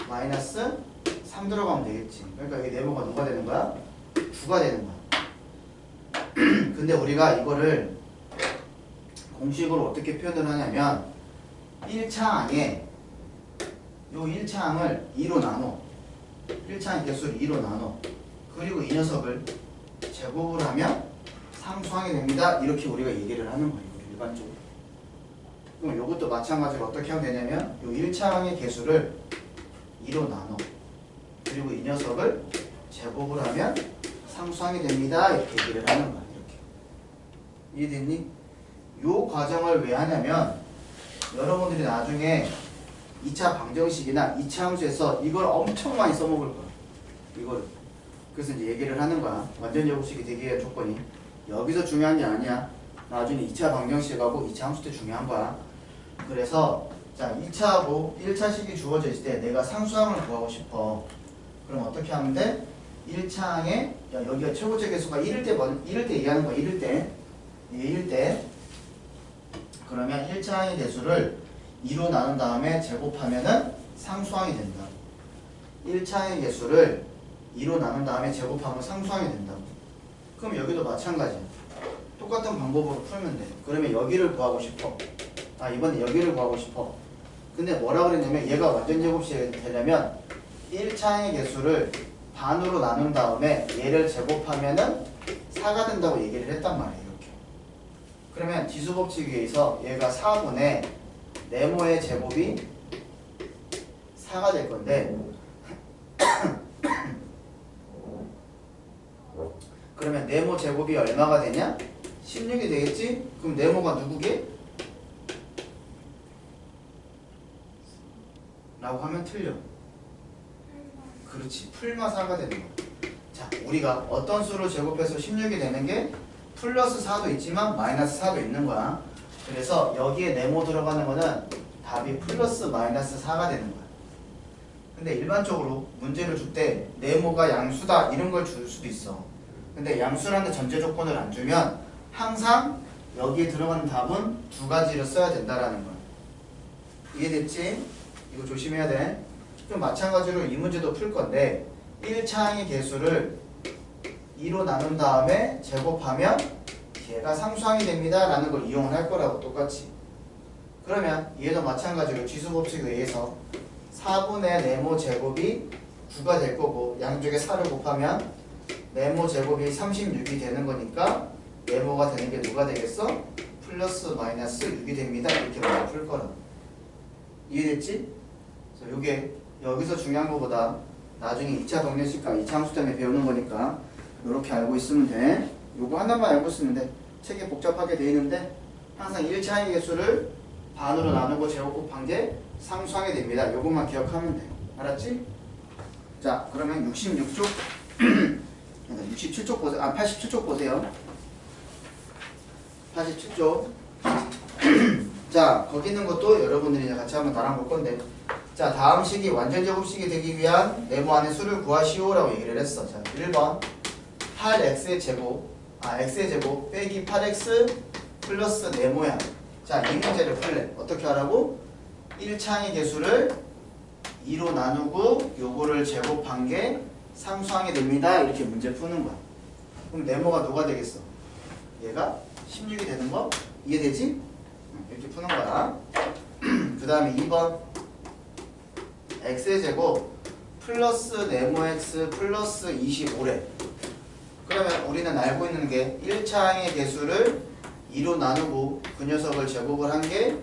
마이너스 3 들어가면 되겠지. 그러니까 여기 네모가 누가 되는 거야? 9가 되는 거야. 근데 우리가 이거를 공식으로 어떻게 표현을 하냐면 1차항에 요 1차항을 2로 나눠. 1차항 개수를 2로 나눠. 그리고 이 녀석을 제곱을 하면 상수항이 됩니다. 이렇게 우리가 얘기를 하는 거예요. 일반적으로. 그럼 이것도 마찬가지로 어떻게 하면 되냐면 요 1차항의 개수를 2로 나눠. 그리고 이 녀석을 제곱을 하면 상수항이 됩니다. 이렇게 얘기를 하는 거야. 이렇게. 이해됐니? 요 과정을 왜 하냐면 여러분들이 나중에 2차 방정식이나 2차 함수에서 이걸 엄청 많이 써먹을 거야. 이거를. 그래서 이제 얘기를 하는 거야. 완전 제곱식이 되기 위한 조건이. 여기서 중요한 게 아니야. 나중에 2차 방정식하고 2차 함수 때 중요한 거야. 그래서 자 2차하고 1차식이 주어져 있을 때 내가 상수항을 구하고 싶어. 그럼 어떻게 하면 돼? 1차항에 여기가 최고적 개수가 1일 때 얘기하는 거야. 1일 때. 그러면 1차항의 개수를 2로 나눈 다음에 제곱하면은 상수항이 된다. 1차항의 개수를 2로 나눈 다음에 제곱하면 상수항이 된다고. 그럼 여기도 마찬가지야. 똑같은 방법으로 풀면 돼. 그러면 여기를 구하고 싶어. 이번에 여기를 구하고 싶어. 근데 뭐라 그랬냐면 얘가 완전 제곱식이 되려면 1차항의 개수를 반으로 나눈 다음에 얘를 제곱하면은 4가 된다고 얘기를 했단 말이에요. 이렇게. 그러면 지수법칙에 의해서 얘가 4분의 네모의 제곱이 4가 될 건데 그러면 네모 제곱이 얼마가 되냐? 16이 되겠지? 그럼 네모가 누구게? 라고 하면 틀려. 그렇지. 풀마 4가 되는 거야. 자, 우리가 어떤 수를 제곱해서 16이 되는 게 플러스 4도 있지만 마이너스 4도 있는 거야. 그래서 여기에 네모 들어가는 거는 답이 플러스 마이너스 4가 되는 거야. 근데 일반적으로 문제를 줄 때 네모가 양수다 이런 걸 줄 수도 있어. 근데 양수라는 전제 조건을 안 주면 항상 여기에 들어가는 답은 두 가지를 써야 된다라는 거야. 이해됐지? 이거 조심해야 돼. 좀 마찬가지로 이 문제도 풀 건데 1차항의 개수를 2로 나눈 다음에 제곱하면 얘가 상수항이 됩니다 라는 걸 이용을 할 거라고 똑같이. 그러면 얘도 마찬가지로 지수법칙에 의해서 4분의 네모 제곱이 9가 될 거고 양쪽에 4를 곱하면 네모 제곱이 36이 되는 거니까 네모가 되는 게 누가 되겠어? 플러스 마이너스 6이 됩니다. 이렇게 먼저 풀 거라고. 이해됐지? 그래서 요게 여기서 중요한 거보다 나중에 2차 동례식과 2차 함수 때문에 배우는 거니까 이렇게 알고 있으면 돼. 요거 하나만 알고 있으면 돼. 책이 복잡하게 돼 있는데 항상 1차의 개수를 반으로 나누고 제곱 곱한 게 상수하게 됩니다. 요것만 기억하면 돼. 알았지? 자, 그러면 66쪽 67쪽 보세요. 87쪽 보세요. 87쪽. 자, 거기 있는 것도 여러분들이 이제 같이 한번 나랑 볼 건데. 자, 다음 식이 완전 제곱식이 되기 위한 네모 안의 수를 구하시오라고 얘기를 했어. 자, 1번 8x의 제곱, x의 제곱 빼기 8x 플러스 네모야. 자, 이 문제를 풀래. 어떻게 하라고? 1차항의 개수를 2로 나누고 요거를 제곱한 게 상수항이 됩니다. 이렇게 문제 푸는 거야. 그럼 네모가 누가 되겠어? 얘가 16이 되는 거? 이해되지? 이렇게 푸는 거야. 그 다음에 2번 x의 제곱 플러스 네모 x 플러스 25래. 그러면 우리는 알고 있는 게 1차항의 개수를 2로 나누고 그 녀석을 제곱을 한 게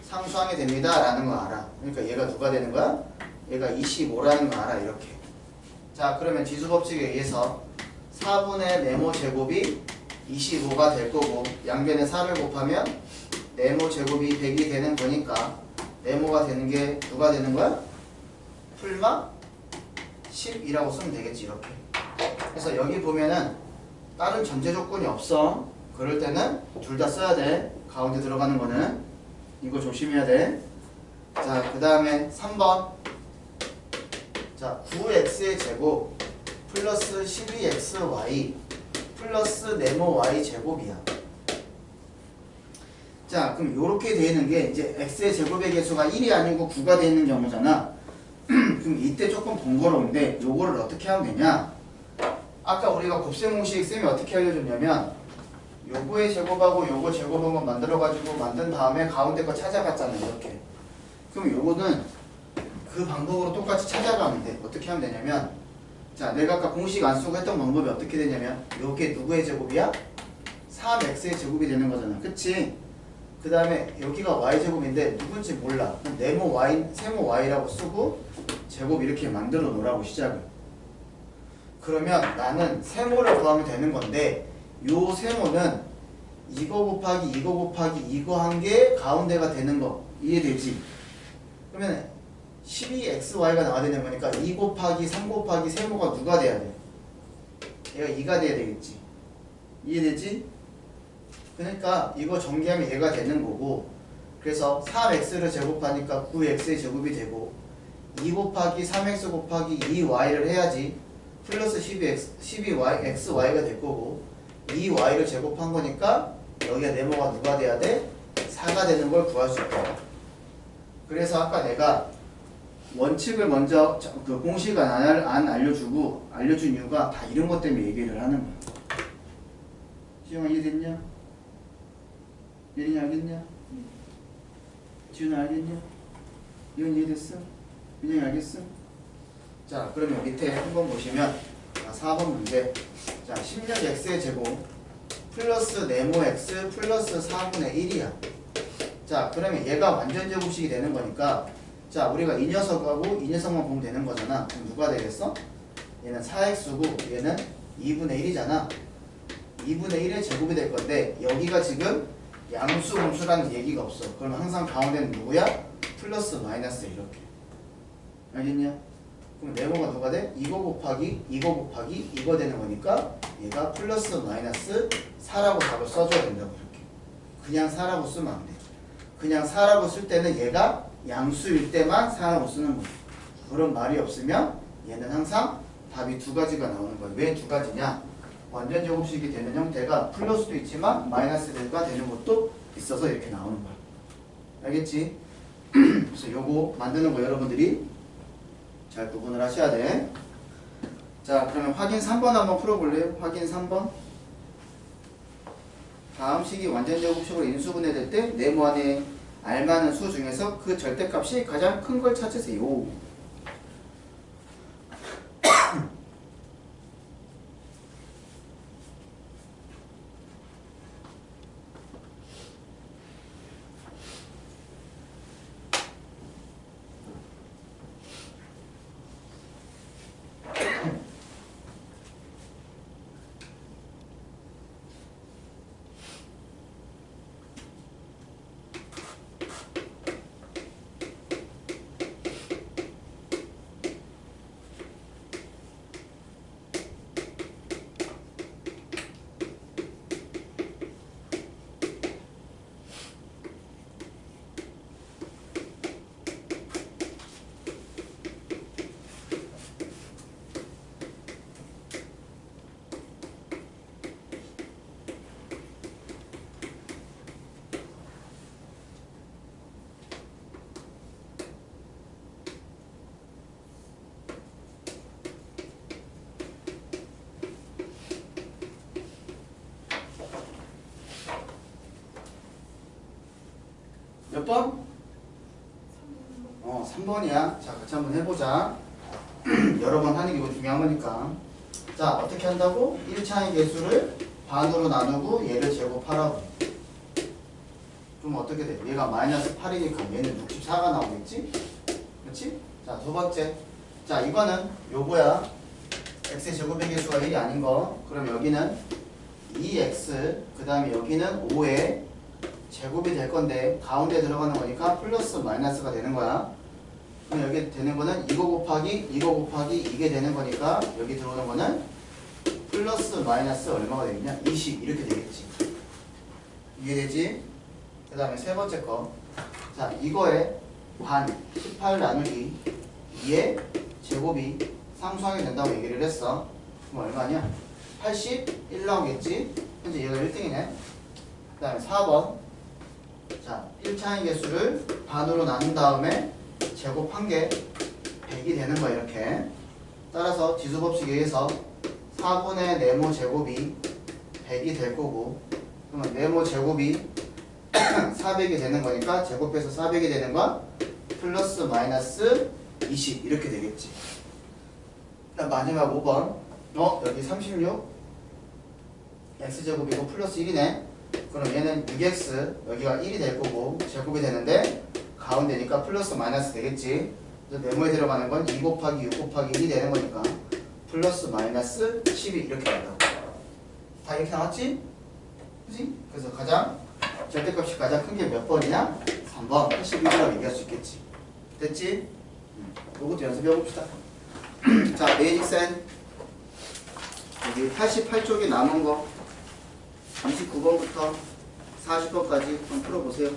상수항이 됩니다 라는 거 알아. 그러니까 얘가 누가 되는 거야? 얘가 25라는 거 알아. 이렇게. 자, 그러면 지수법칙에 의해서 4분의 네모 제곱이 25가 될 거고 양변에 4를 곱하면 네모 제곱이 100이 되는 거니까 네모가 되는 게 누가 되는 거야? 풀마 10이라고 쓰면 되겠지. 이렇게. 그래서 여기 보면은 다른 전제 조건이 없어. 그럴 때는 둘 다 써야 돼. 가운데 들어가는 거는 이거 조심해야 돼. 자, 그 다음에 3번. 자, 9x의 제곱 플러스 12xy 플러스 네모 y 제곱이야. 자, 그럼 요렇게 되는 게 이제 x의 제곱의 개수가 1이 아니고 9가 되는 경우잖아. 그럼 이때 조금 번거로운데 요거를 어떻게 하면 되냐? 아까 우리가 곱셈공식 쌤이 어떻게 알려줬냐면 요거의 제곱하고 요거 제곱한 거 만들어가지고 만든 다음에 가운데 거 찾아갔잖아. 이렇게. 그럼 요거는 그 방법으로 똑같이 찾아가면 돼. 어떻게 하면 되냐면 자, 내가 아까 공식 안 쓰고 했던 방법이 어떻게 되냐면 요게 누구의 제곱이야? 3x의 제곱이 되는 거잖아. 그치? 그 다음에 여기가 y제곱인데 누군지 몰라. 그럼 네모 y, 세모 y라고 쓰고 제곱 이렇게 만들어 놓으라고 시작을. 그러면 나는 세모를 구하면 되는 건데 요 세모는 이거 곱하기 이거 곱하기 이거 한 게 가운데가 되는 거 이해되지? 그러면 12xy가 나와야 되는 거니까 2 곱하기 3 곱하기 세모가 누가 돼야 돼? 얘가 2가 돼야 되겠지. 이해되지? 그러니까 이거 전개하면 얘가 되는 거고 그래서 3x를 제곱하니까 9x의 제곱이 되고 2 곱하기 3x 곱하기 2y를 해야지 플러스 12xy가 될 거고 2y를 제곱한 거니까 여기가 네모가 누가 돼야 돼? 4가 되는 걸 구할 수 있다. 그래서 아까 내가 원칙을 먼저 그 공식을 안 알려주고 알려준 이유가 다 이런 것 때문에 얘기를 하는 거야. 지영아 이해됐냐? 예린이 알겠냐? 지훈아 알겠냐? 이건 이해됐어? 민영이 알겠어? 자, 그러면 밑에 한번 보시면 4번 문제. 자, 16x의 제곱 플러스 네모 x 플러스 4분의 1이야. 자, 그러면 얘가 완전 제곱식이 되는 거니까 자, 우리가 이 녀석하고 이 녀석만 보면 되는 거잖아. 그럼 누가 되겠어? 얘는 4x고 얘는 2분의 1이잖아. 2분의 1의 제곱이 될 건데 여기가 지금 양수 분수라는 얘기가 없어. 그럼 항상 가운데는 누구야? 플러스 마이너스 이렇게. 알겠냐? 그럼 네모가 누가 돼? 이거 곱하기 이거 되는 거니까 얘가 플러스 마이너스 4라고 답을 써줘야 된다고. 이렇게 그냥 4라고 쓰면 안 돼. 그냥 4라고 쓸 때는 얘가 양수일 때만 4라고 쓰는 거야. 그런 말이 없으면 얘는 항상 답이 두 가지가 나오는 거야. 왜 두 가지냐? 완전 제곱식이 되는 형태가 플러스도 있지만 마이너스가 되는 것도 있어서 이렇게 나오는 거야. 알겠지? 그래서 요거 만드는 거 여러분들이 잘 구분을 하셔야 돼. 자, 그러면 확인 3번 한번 풀어볼래요? 확인 3번. 다음 식이 완전 제곱식으로 인수분해될 때 네모 안에 알맞은 수 중에서 그 절대값이 가장 큰 걸 찾으세요. 몇 번? 3번이야. 자, 같이 한번 해보자. 여러 번 하는 게 이거 중요한 거니까. 자, 어떻게 한다고? 1차의 개수를 반으로 나누고 얘를 제곱하라고. 좀 어떻게 돼? 얘가 마이너스 8이니까 얘는 64가 나오겠지? 그렇지? 자, 두 번째. 자, 이거는 요거야. x의 제곱의 개수가 1이 아닌 거. 그럼 여기는 2x, 그 다음에 여기는 5의 제곱이 될 건데 가운데 들어가는 거니까 플러스 마이너스가 되는 거야. 그럼 여기 되는 거는 이거 곱하기 이게 되는 거니까 여기 들어오는 거는 플러스 마이너스 얼마가 되겠냐? 20 이렇게 되겠지. 이해되지? 그 다음에 세 번째 거. 자, 이거에 반 18 나누기 2의 제곱이 상수하게 된다고 얘기를 했어. 그럼 얼마냐? 81 나오겠지? 현재 얘가 1등이네. 그 다음에 4번. 자, 1차의 개수를 반으로 나눈 다음에 제곱한 게 100이 되는 거야, 이렇게. 따라서 지수법칙에 의해서 4분의 네모 제곱이 100이 될 거고, 그러면 네모 제곱이 400이 되는 거니까 제곱해서 400이 되는 건 플러스 마이너스 20 이렇게 되겠지. 그다음 마지막 5번. 여기 36 x제곱이고 플러스 1이네. 그럼 얘는 6x 여기가 1이 될 거고 제곱이 되는데 가운데니까 플러스 마이너스 되겠지. 그래서 네모에 들어가는 건 2 곱하기 6 곱하기 1이 되는 거니까 플러스 마이너스 12 이렇게 된다고. 다 이렇게 나왔지? 그지? 그래서 가장 절대값이 가장 큰 게 몇 번이냐? 3번 81이라고 얘기할 수 있겠지. 됐지? 요것도 연습해 봅시다. 자, 베이직센 여기 88쪽에 남은 거 39번부터 40번까지 한번 풀어보세요.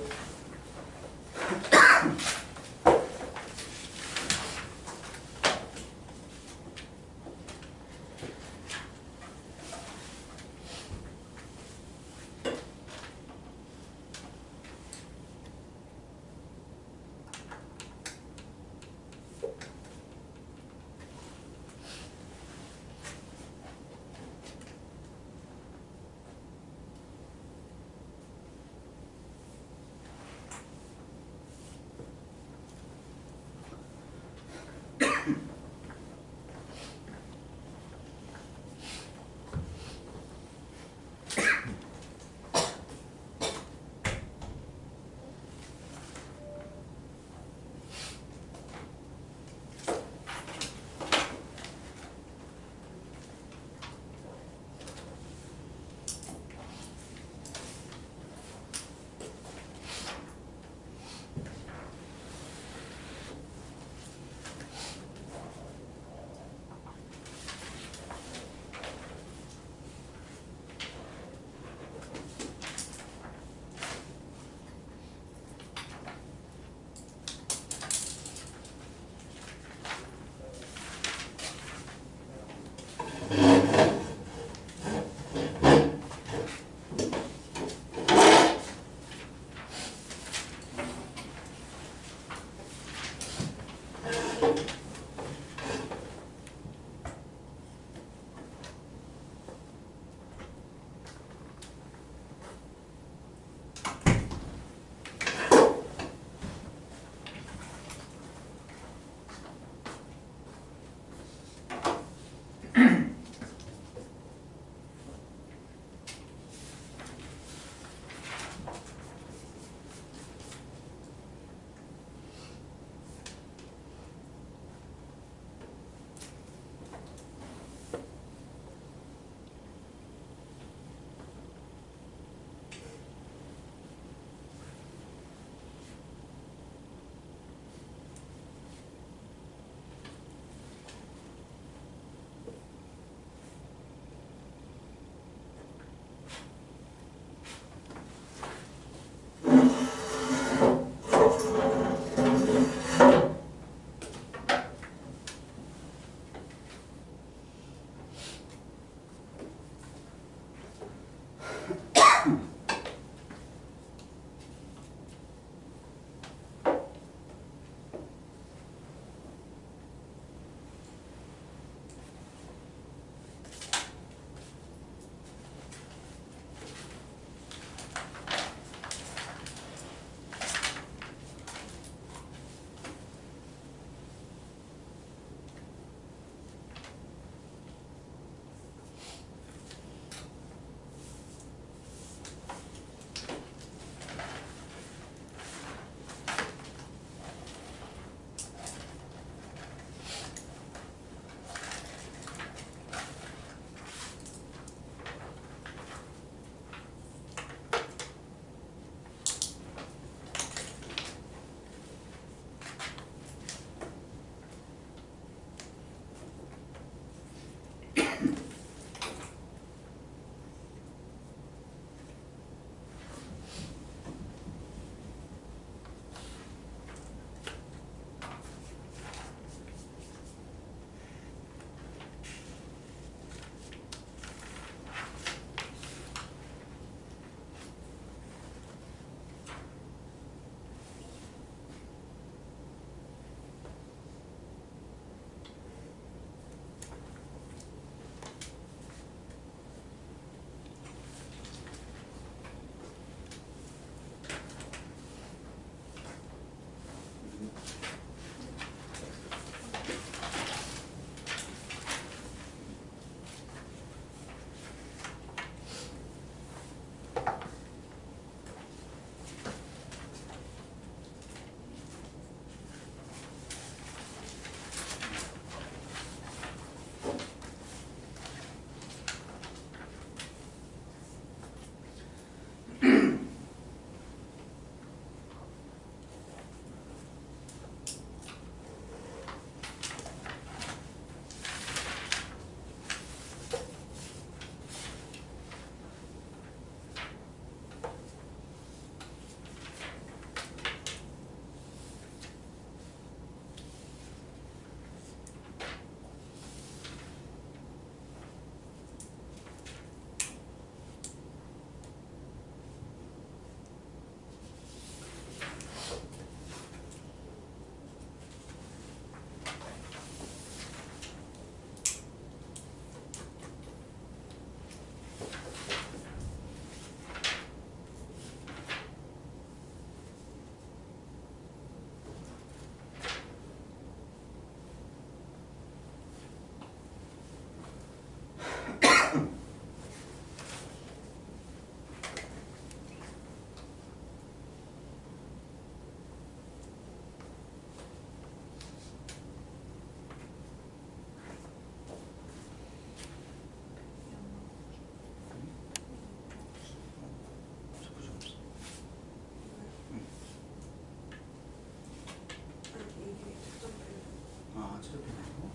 같이 잡히나요?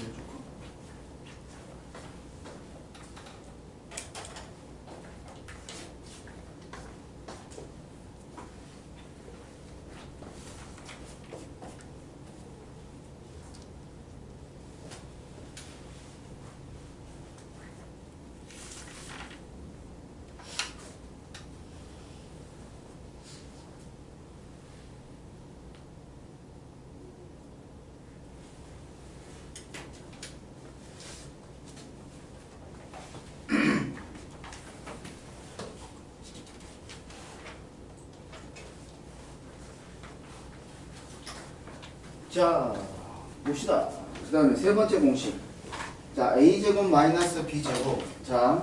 내줄까? 자, 봅시다. 그 다음에 세 번째 공식. 자, a제곱 마이너스 b제곱. 자,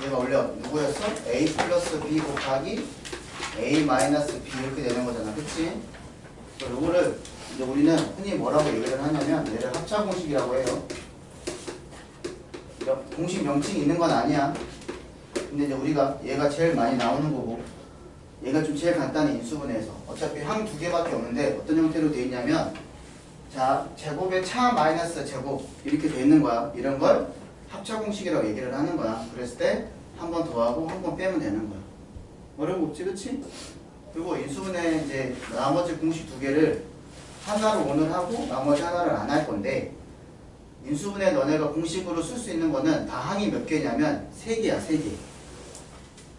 얘가 원래 누구였어? a 플러스 b 곱하기 a 마이너스 b 이렇게 되는 거잖아. 그치? 요거를 이제 우리는 흔히 뭐라고 얘기를 하냐면 얘를 합차 공식이라고 해요. 공식 명칭이 있는 건 아니야. 근데 이제 우리가 얘가 제일 많이 나오는 거고 얘가 좀 제일 간단히 인수분해해서 어차피 항 두 개밖에 없는데 어떤 형태로 되어 있냐면 자 제곱의 차 마이너스 제곱 이렇게 되어 있는 거야. 이런 걸 합차 공식이라고 얘기를 하는 거야. 그랬을 때 한 번 더하고 한 번 빼면 되는 거야. 어려운 거 없지 그치? 그리고 인수분해 이제 나머지 공식 두 개를 하나를 오늘 하고 나머지 하나를 안 할 건데 인수분해 너네가 공식으로 쓸 수 있는 거는 다 항이 몇 개냐면 3개야 3개.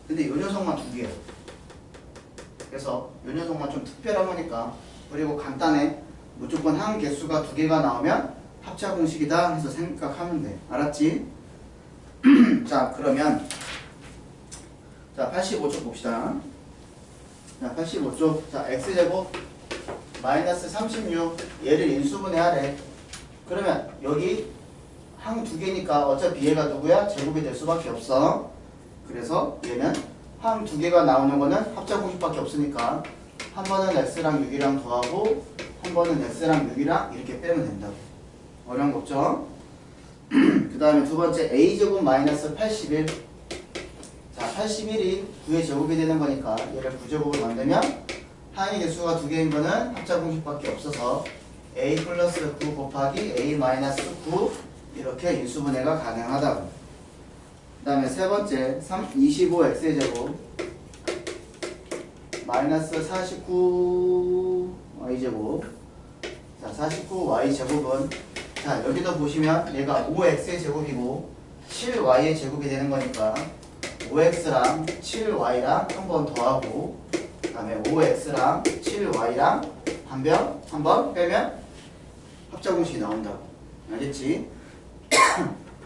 근데 요 녀석만 2개야. 그래서 요 녀석만 좀 특별한 거니까. 그리고 간단해. 무조건 항 개수가 2개가 나오면 합차 공식이다 해서 생각하면 돼. 알았지? 자 그러면 자 85쪽 봅시다. 자 85쪽 자 x제곱 마이너스 36 얘를 인수분해하래. 그러면 여기 항 2개니까 어차피 얘가 누구야? 제곱이 될 수밖에 없어. 그래서 얘는 항 2개가 나오는 거는 합차 공식밖에 없으니까 한 번은 x랑 6이랑 더하고 한 번은 x랑 6이랑 이렇게 빼면 된다고. 어려운 거 없죠? 그 다음에 두 번째 a제곱 마이너스 81. 자 81이 9의 제곱이 되는 거니까 얘를 9제곱을 만들면 항의 개수가 2개인 거는 합차 공식밖에 없어서 a 플러스 9 곱하기 a 마이너스 9 이렇게 인수분해가 가능하다고. 그 다음에 세 번째 25x의 제곱 마이너스 49y 제곱. 자 49y 제곱은 자 여기도 보시면 얘가 5x의 제곱이고 7y의 제곱이 되는 거니까 5x랑 7y랑 한 번 더하고 그 다음에 5x랑 7y랑 한 번 빼면 합차 공식이 나온다고. 알겠지?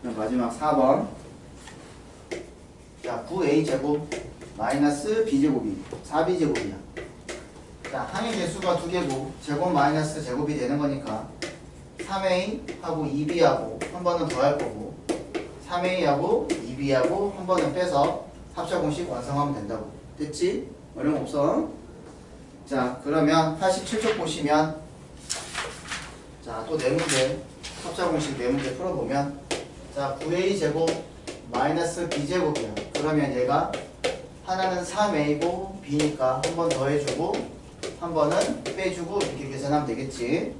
그럼 마지막 4번 자 9a 제곱 마이너스 b제곱이 4b제곱이야. 자 항의 개수가 2개고 제곱 마이너스 제곱이 되는 거니까 3a하고 2b하고 한 번은 더 할 거고 3a하고 2b하고 한 번은 빼서 합차 공식 완성하면 된다고. 됐지? 어려움 없어. 자 그러면 87쪽 보시면 자 또 네 문제 합차 공식 네 문제 풀어보면 자 9a 제곱 마이너스 b제곱이야. 그러면 얘가 하나는 3a고 b니까 한 번 더 해주고 한 번은 빼주고 이렇게 계산하면 되겠지.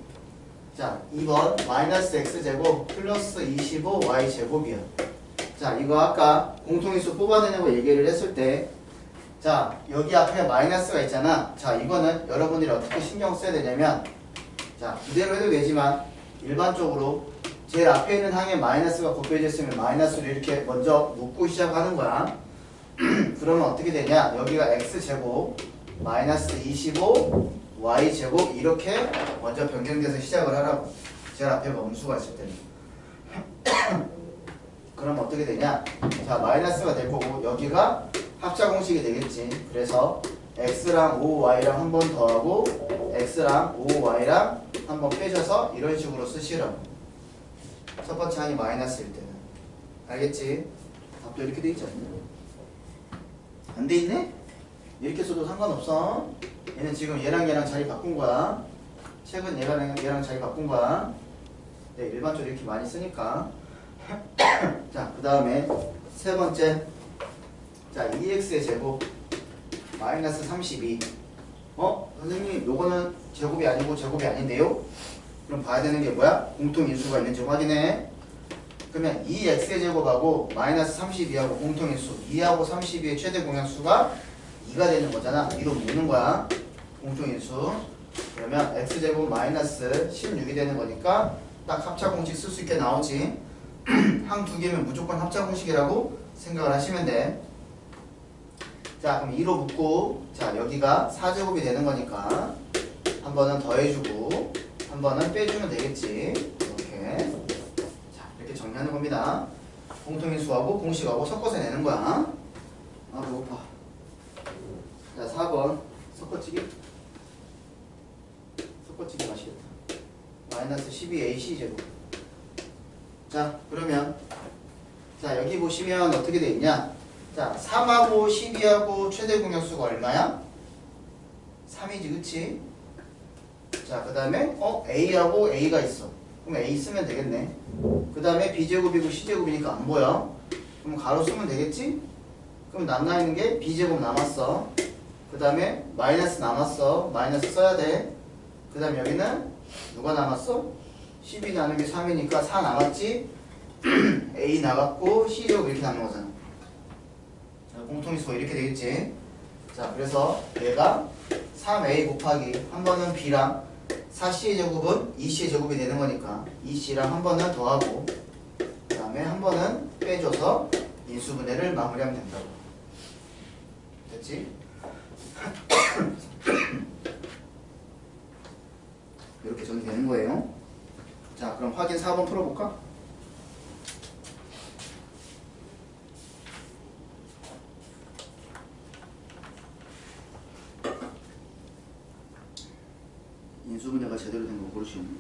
자 2번 마이너스 x제곱 플러스 25y 제곱이야. 자 이거 아까 공통인수 뽑아내냐고 얘기를 했을 때 자 여기 앞에 마이너스가 있잖아. 자 이거는 여러분들이 어떻게 신경 써야 되냐면 자 그대로 해도 되지만 일반적으로 제일 앞에 있는 항에 마이너스가 곱해져 있으면 마이너스를 이렇게 먼저 묶고 시작하는 거야. 그러면 어떻게 되냐 여기가 x제곱 마이너스 25 y제곱 이렇게 먼저 변경돼서 시작을 하라고. 제일 앞에 음수가 있을 때는. 그럼 어떻게 되냐 자 마이너스가 될 거고 여기가 합차 공식이 되겠지. 그래서 x랑 5y랑 한 번 더하고 x랑 5y랑 한 번 빼셔서 이런 식으로 쓰시라고. 첫 번째 항이 마이너스일 때는. 알겠지? 답도 이렇게 돼 있지 않냐? 안 돼 있네? 이렇게 써도 상관없어. 얘는 지금 얘랑 얘랑 자리 바꾼 거야. 최근 얘랑 자리 바꾼 거야. 네, 일반적으로 이렇게 많이 쓰니까. 자, 그 다음에 세 번째. 자, 2x의 제곱 마이너스 32. 선생님 요거는 제곱이 아니고 제곱이 아닌데요? 그럼 봐야 되는 게 뭐야? 공통인수가 있는지 확인해. 그러면 2x의 제곱하고 마이너스 32하고 공통인수 2하고 32의 최대 공약수가 2가 되는 거잖아. 2로 묶는 거야. 공통인수. 그러면 x제곱 마이너스 16이 되는 거니까 딱 합차공식 쓸 수 있게 나오지. 항 두 개면 무조건 합차공식이라고 생각을 하시면 돼. 자, 그럼 2로 묶고, 자, 여기가 4제곱이 되는 거니까 한 번은 더해주고 한 번은 빼주면 되겠지. 이렇게. 자, 이렇게 정리하는 겁니다. 공통인수하고 공식하고 섞어서 내는 거야. 아, 배고파. 자, 4번 섞어치기. 섞어치기 맛있겠다. 마이너스 12ac 제곱. 자, 그러면 자, 여기 보시면 어떻게 돼 있냐? 자, 3하고 12하고 최대 공약수가 얼마야? 3이지, 그치? 자, 그 다음에 A하고 A가 있어. 그럼 A 쓰면 되겠네. 그 다음에 B제곱이고 C제곱이니까 안 보여. 그럼 가로 쓰면 되겠지? 그럼 남아있는 게 B제곱 남았어. 그 다음에 마이너스 남았어. 마이너스 써야 돼. 그 다음에 여기는 누가 남았어? 12 나누기 3이니까 4 남았지? A 나갔고 C제곱 이렇게 남는 거잖아. 공통인수가 이렇게 되겠지. 자, 그래서 얘가 3a 곱하기 한 번은 b랑 4c의 제곱은 2c의 제곱이 되는 거니까 2c랑 한 번은 더하고 그 다음에 한 번은 빼줘서 인수분해를 마무리하면 된다고. 됐지? 이렇게 정리되는 거예요. 자, 그럼 확인 4번 풀어볼까? 인수분해가 제대로 된 거 고르시면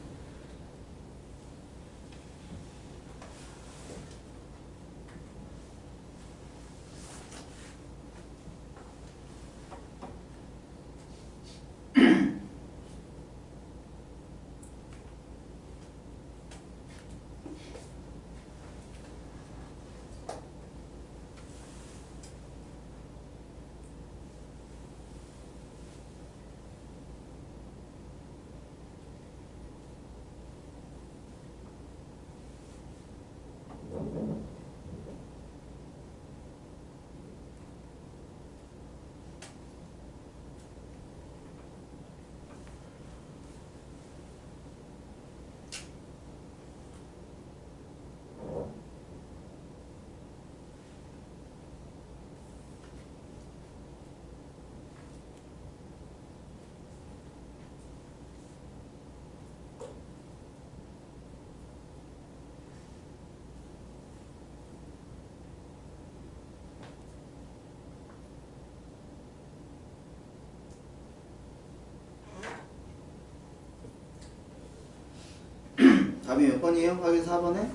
답이 몇 번이에요? 확인 4번에?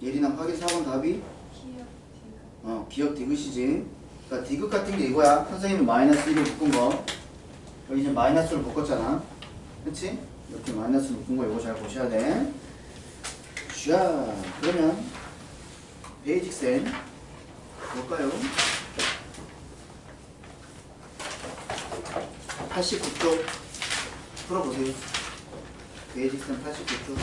예린아 확인 4번 답이? 기억 디귿이지. 그러니까 디귿 같은 게 이거야. 선생님이 마이너스 1을 묶은 거. 여기 이제 마이너스를 묶었잖아. 그치? 이렇게 마이너스 묶은 거 이거 잘 보셔야 돼. 샤. 그러면 베이직센 볼까요? 89쪽 풀어보세요. 베이직센 89쪽.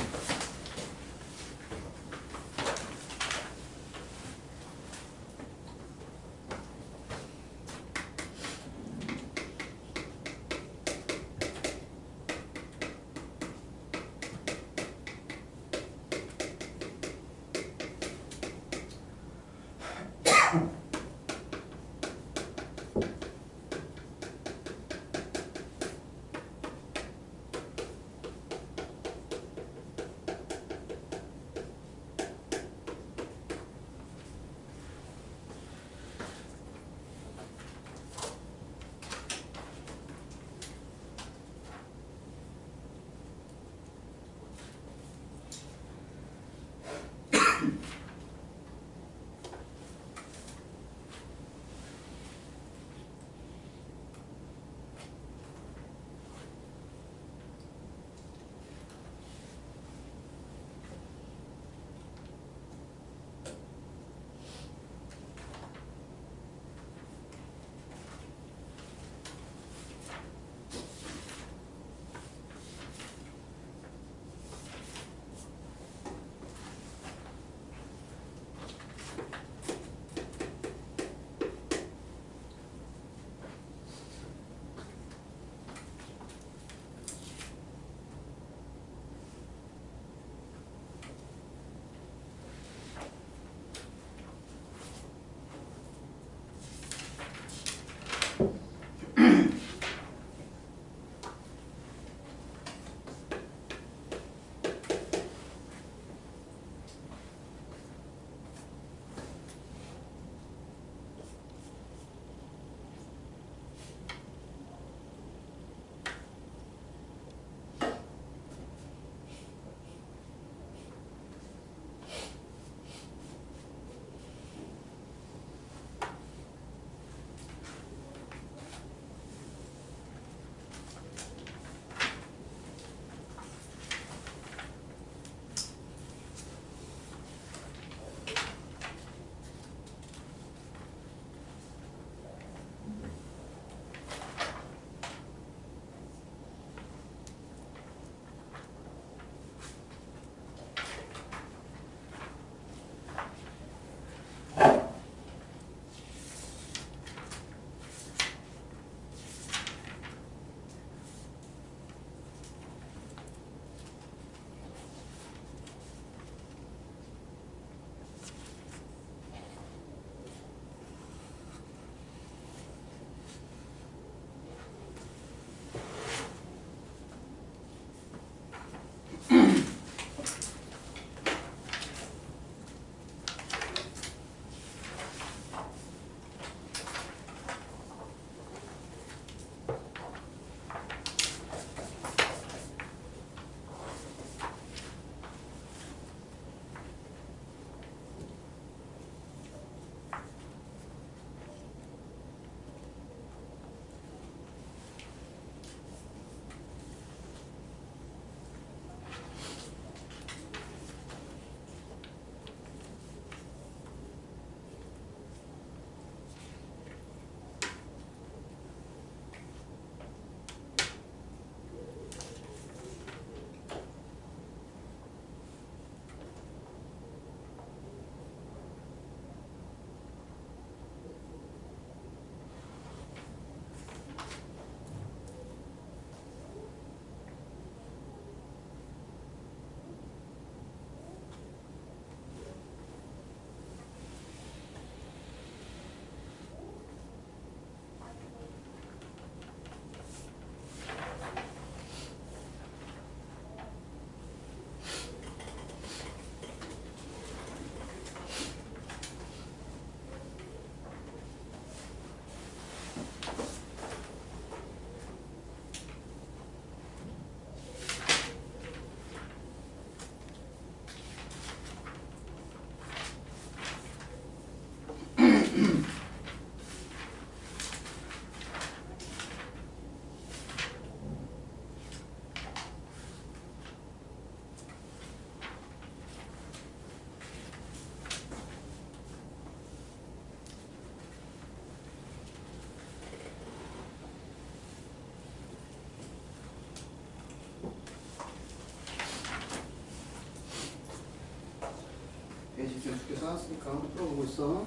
지금 두개 쌓았으니까 한번 풀어보고 있어.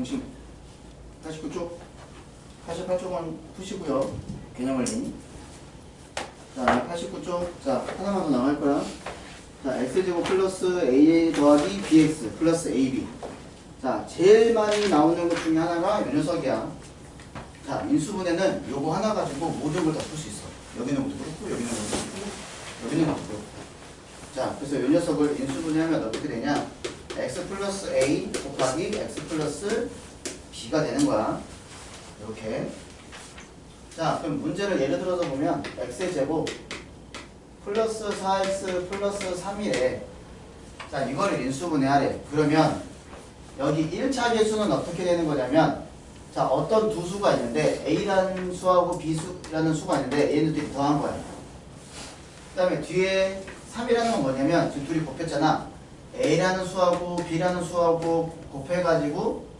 중심 89쪽 88쪽은 푸시고요. 개념원리. 자 89쪽 자 하나만 더 나갈 거야. 자 x제곱 플러스 a 더하기 bx 플러스 ab. 자 제일 많이 나오는 것 중에 하나가 이 녀석이야. 자 인수분해는 요거 하나 가지고 모든 걸 다 풀 수 있어. 여기는 것도 그렇고 여기는 것도 그렇고 여기는 것도 그렇고. 자 그래서 이 녀석을 인수분해하면 어떻게 되냐, x 플러스 a 곱하기 x 플러스 b가 되는 거야. 이렇게. 자 그럼 문제를 예를 들어서 보면 x의 제곱 플러스 4x 플러스 3이래. 자 이거를 인수분해하래. 그러면 여기 1차 계수는 어떻게 되는 거냐면, 자 어떤 두 수가 있는데 a라는 수하고 b라는 수가 있는데 얘네들이 더한 거야. 그 다음에 뒤에 3이라는 건 뭐냐면 지금 둘이 곱했잖아. a라는 수하고 b라는 수하고 곱해가지고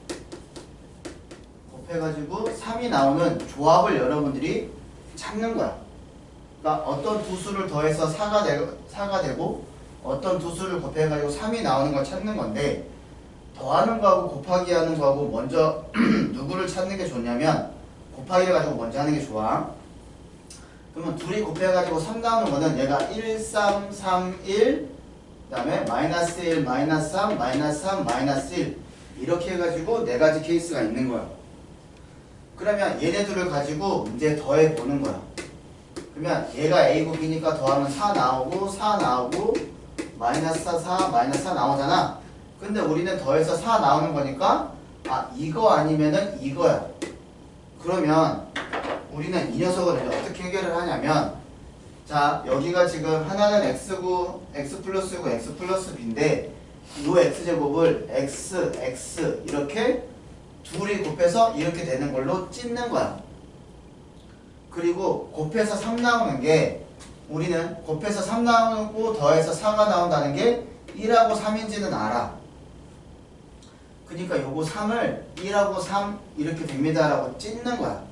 3이 나오는 조합을 여러분들이 찾는 거야. 그러니까 어떤 두 수를 더해서 4가 되고 어떤 두 수를 곱해가지고 3이 나오는 걸 찾는 건데, 더하는 거하고 곱하기 하는 거하고 먼저 누구를 찾는 게 좋냐면 곱하기를 가지고 먼저 하는 게 좋아. 그러면 둘이 곱해가지고 3 나오는 거는 얘가 1, 3, 3, 1, 그 다음에 마이너스 1, 마이너스 3, 마이너스 3, 마이너스 1 이렇게 해가지고 네 가지 케이스가 있는 거야. 그러면 얘네들을 가지고 이제 더해 보는 거야. 그러면 얘가 a고 b니까 더하면 4 나오고 4 나오고 마이너스 4, 4, 마이너스 4 나오잖아. 근데 우리는 더해서 4 나오는 거니까 아 이거 아니면은 이거야. 그러면 우리는 이 녀석을 이제 어떻게 해결을 하냐면, 자 여기가 지금 하나는 x고 x 플러스고 x 플러스 b인데 이 x제곱을 x, x 이렇게 둘이 곱해서 이렇게 되는 걸로 찢는 거야. 그리고 곱해서 3 나오는 게, 우리는 곱해서 3 나오고 더해서 4가 나온다는 게 1하고 3인지는 알아. 그러니까 요거 3을 1하고 3 이렇게 됩니다 라고 찢는 거야.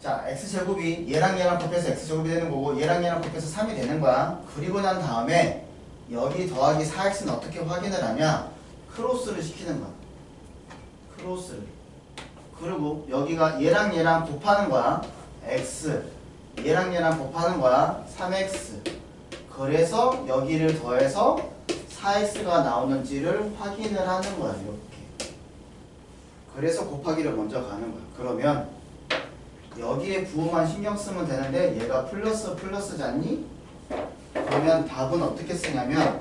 자 x제곱이 얘랑 얘랑 곱해서 x제곱이 되는 거고 얘랑 얘랑 곱해서 3이 되는 거야. 그리고 난 다음에 여기 더하기 4x는 어떻게 확인을 하냐, 크로스를 시키는 거야. 크로스를. 그리고 여기가 얘랑 얘랑 곱하는 거야. x. 얘랑 얘랑 곱하는 거야. 3x. 그래서 여기를 더해서 4x가 나오는지를 확인을 하는 거야. 이렇게. 그래서 곱하기를 먼저 가는 거야. 그러면 여기에 부호만 신경 쓰면 되는데 얘가 플러스 플러스잖니? 그러면 답은 어떻게 쓰냐면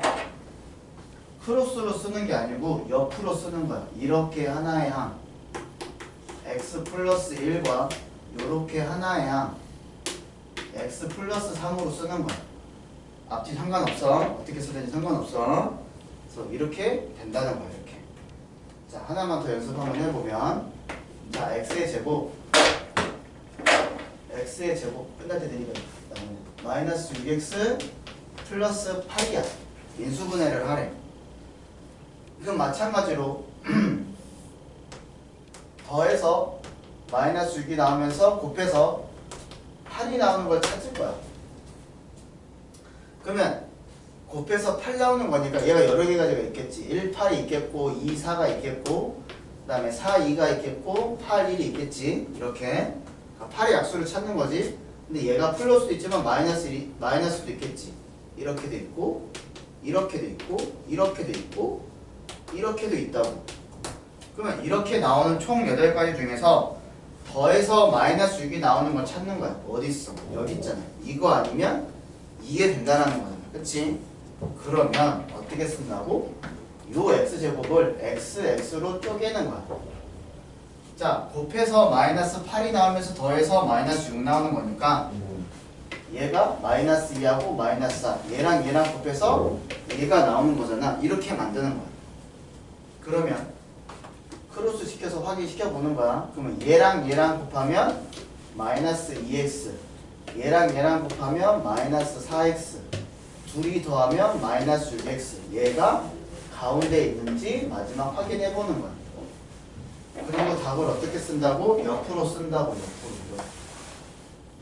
크로스로 쓰는 게 아니고 옆으로 쓰는 거야. 이렇게 하나의 항 x 플러스 1과 이렇게 하나의 항 x 플러스 3으로 쓰는 거야. 앞뒤 상관없어. 어떻게 쓰든지 상관없어. 그래서 이렇게 된다는 거야. 이렇게. 자 하나만 더 연습 한번 해보면, 자 x의 제곱 끝날 때 되니까 마이너스 6x 플러스 8이야. 인수분해를 하래. 이건 마찬가지로 더해서 마이너스 6이 나오면서 곱해서 8이 나오는 걸 찾을 거야. 그러면 곱해서 8 나오는 거니까 얘가 여러 개 가지가 있겠지. 1, 8이 있겠고 2, 4가 있겠고 그 다음에 4, 2가 있겠고 8, 1이 있겠지. 이렇게 8의 약수를 찾는 거지. 근데 얘가 플러스도 있지만 마이너스도 있겠지. 이렇게도 있고 이렇게도 있고 이렇게도 있고 이렇게도 있다고. 그러면 이렇게 나오는 총 8가지 중에서 더해서 마이너스 6이 나오는 걸 찾는 거야. 어디 있어? 여기 있잖아. 이거 아니면 이게 된다는 거잖아. 그치? 그러면 어떻게 쓴다고? 요 x제곱을 x로 쪼개는 거야. 자 곱해서 마이너스 8이 나오면서 더해서 마이너스 6 나오는 거니까 얘가 마이너스 2하고 마이너스 4 얘랑 얘랑 곱해서 얘가 나오는 거잖아. 이렇게 만드는 거야. 그러면 크로스 시켜서 확인시켜 보는 거야. 그러면 얘랑 얘랑 곱하면 마이너스 2x 얘랑 얘랑 곱하면 마이너스 4x 둘이 더하면 마이너스 6x 얘가 가운데 있는지 마지막 확인해 보는 거야. 그리고 답을 어떻게 쓴다고? 옆으로 쓴다고. 옆으로.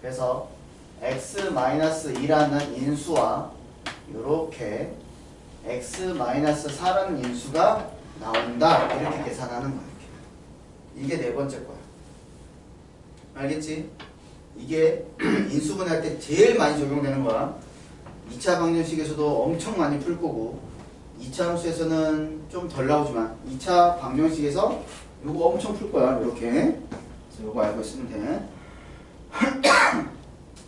그래서 x-2라는 인수와 이렇게 x-4라는 인수가 나온다. 이렇게 계산하는 거야. 이게 네 번째 거야. 알겠지? 이게 인수분해할 때 제일 많이 적용되는 거야. 2차 방정식에서도 엄청 많이 풀 거고 2차 함수에서는 좀 덜 나오지만 2차 방정식에서 요거 엄청 풀 거야. 이렇게. 그래서 요거 알고 있으면 돼.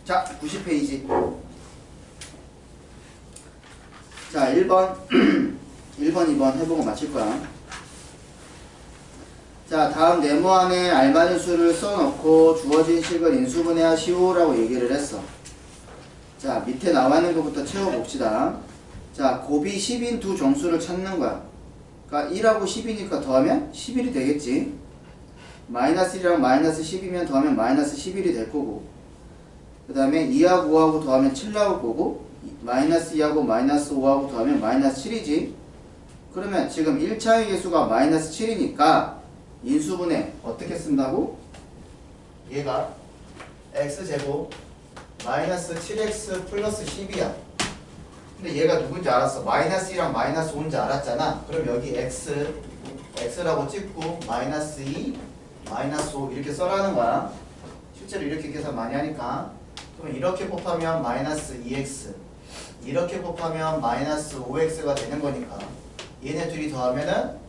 자, 90페이지. 자, 1번 1번, 2번 해보고 마칠 거야. 자, 다음 네모 안에 알맞은 수를 써놓고 주어진 식을 인수분해하시오라고 얘기를 했어. 자, 밑에 나와 있는 것부터 채워봅시다. 자, 곱이 10인 두 정수를 찾는 거야. 그러니까 1하고 10이니까 더하면 11이 되겠지. 마이너스 1이랑 마이너스 10이면 더하면 마이너스 11이 될 거고, 그 다음에 2하고 5하고 더하면 7 나올 거고, 마이너스 2하고 마이너스 5하고 더하면 마이너스 7이지. 그러면 지금 1차의 개수가 마이너스 7이니까 인수분해 어떻게 쓴다고? 얘가 x제곱 마이너스 7x 플러스 10이야. 근데 얘가 누군지 알았어. 마이너스 2랑 마이너스 5인지 알았잖아. 그럼 여기 x라고 찍고 마이너스 2, 마이너스 5 이렇게 써라는 거야. 실제로 이렇게 계산 많이 하니까. 그럼 이렇게 곱하면 마이너스 2x, 이렇게 곱하면 마이너스 5x가 되는 거니까 얘네 둘이 더하면은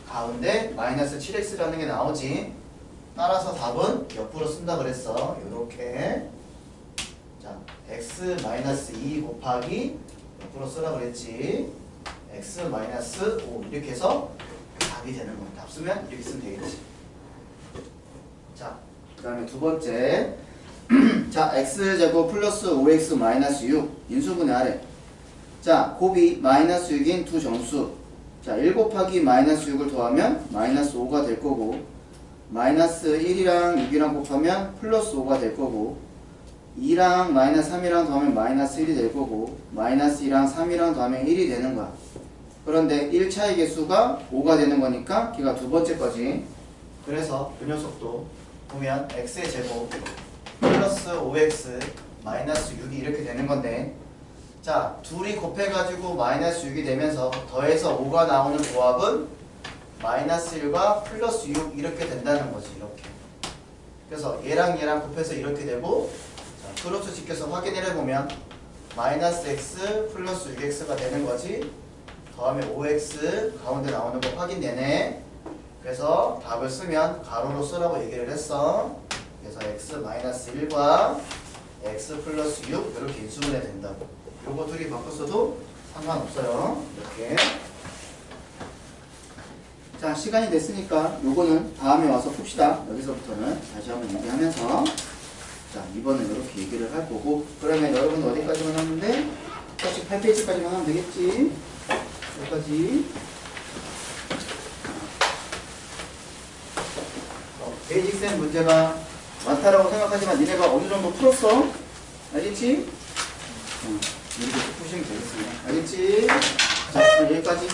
가운데 마이너스 7x라는 게 나오지. 따라서 답은 옆으로 쓴다 그랬어. 요렇게. 자, x 마이너스 2 곱하기 옆으로 쓰라 그랬지. x 마이너스 5 이렇게 해서 답이 되는 거야. 답 쓰면 이렇게 쓰면 되겠지. 자, 그 다음에 두 번째. 자, x제곱 플러스 5x 마이너스 6 인수분해 하래. 자, 곱이 마이너스 6인 두 정수. 자, 1 곱하기 마이너스 6을 더하면 마이너스 5가 될 거고, 마이너스 1이랑 6이랑 곱하면 플러스 5가 될 거고, 2랑 마이너스 3이랑 더하면 마이너스 1이 될 거고, 마이너스 2랑 3이랑 더하면 1이 되는 거야. 그런데 1차의 개수가 5가 되는 거니까 걔가 두 번째 거지. 그래서 그 녀석도 보면 x의 제곱 플러스 5x 마이너스 6이 이렇게 되는 건데, 자, 둘이 곱해가지고 마이너스 6이 되면서 더해서 5가 나오는 조합은 마이너스 1과 플러스 6 이렇게 된다는 거지. 이렇게. 그래서 얘랑 곱해서 이렇게 되고, 자, 크로스 직겨서 확인을 해보면 마이너스 x 플러스 6x가 되는 거지. 더하면 5x 가운데 나오는 거 확인되네. 그래서 답을 쓰면 가로로 쓰라고 얘기를 했어. 그래서 x 마이너스 1과 x 플러스 6 이렇게 인수분해 된다고. 요거 둘이 바꿨어도 상관없어요. 이렇게. 자, 시간이 됐으니까 요거는 다음에 와서 풉시다. 여기서부터는 다시 한번 얘기하면서, 자, 이번은 이렇게 얘기를 할 거고, 그러면 여러분 어디까지만 하는데 48페이지까지만 하면 되겠지. 여기까지. 베이직센 문제가 많다라고 생각하지만 니네가 어느 정도 풀었어. 알겠지? 이렇게 푸시면 되겠습니다. 알겠지? 자, 여기까지.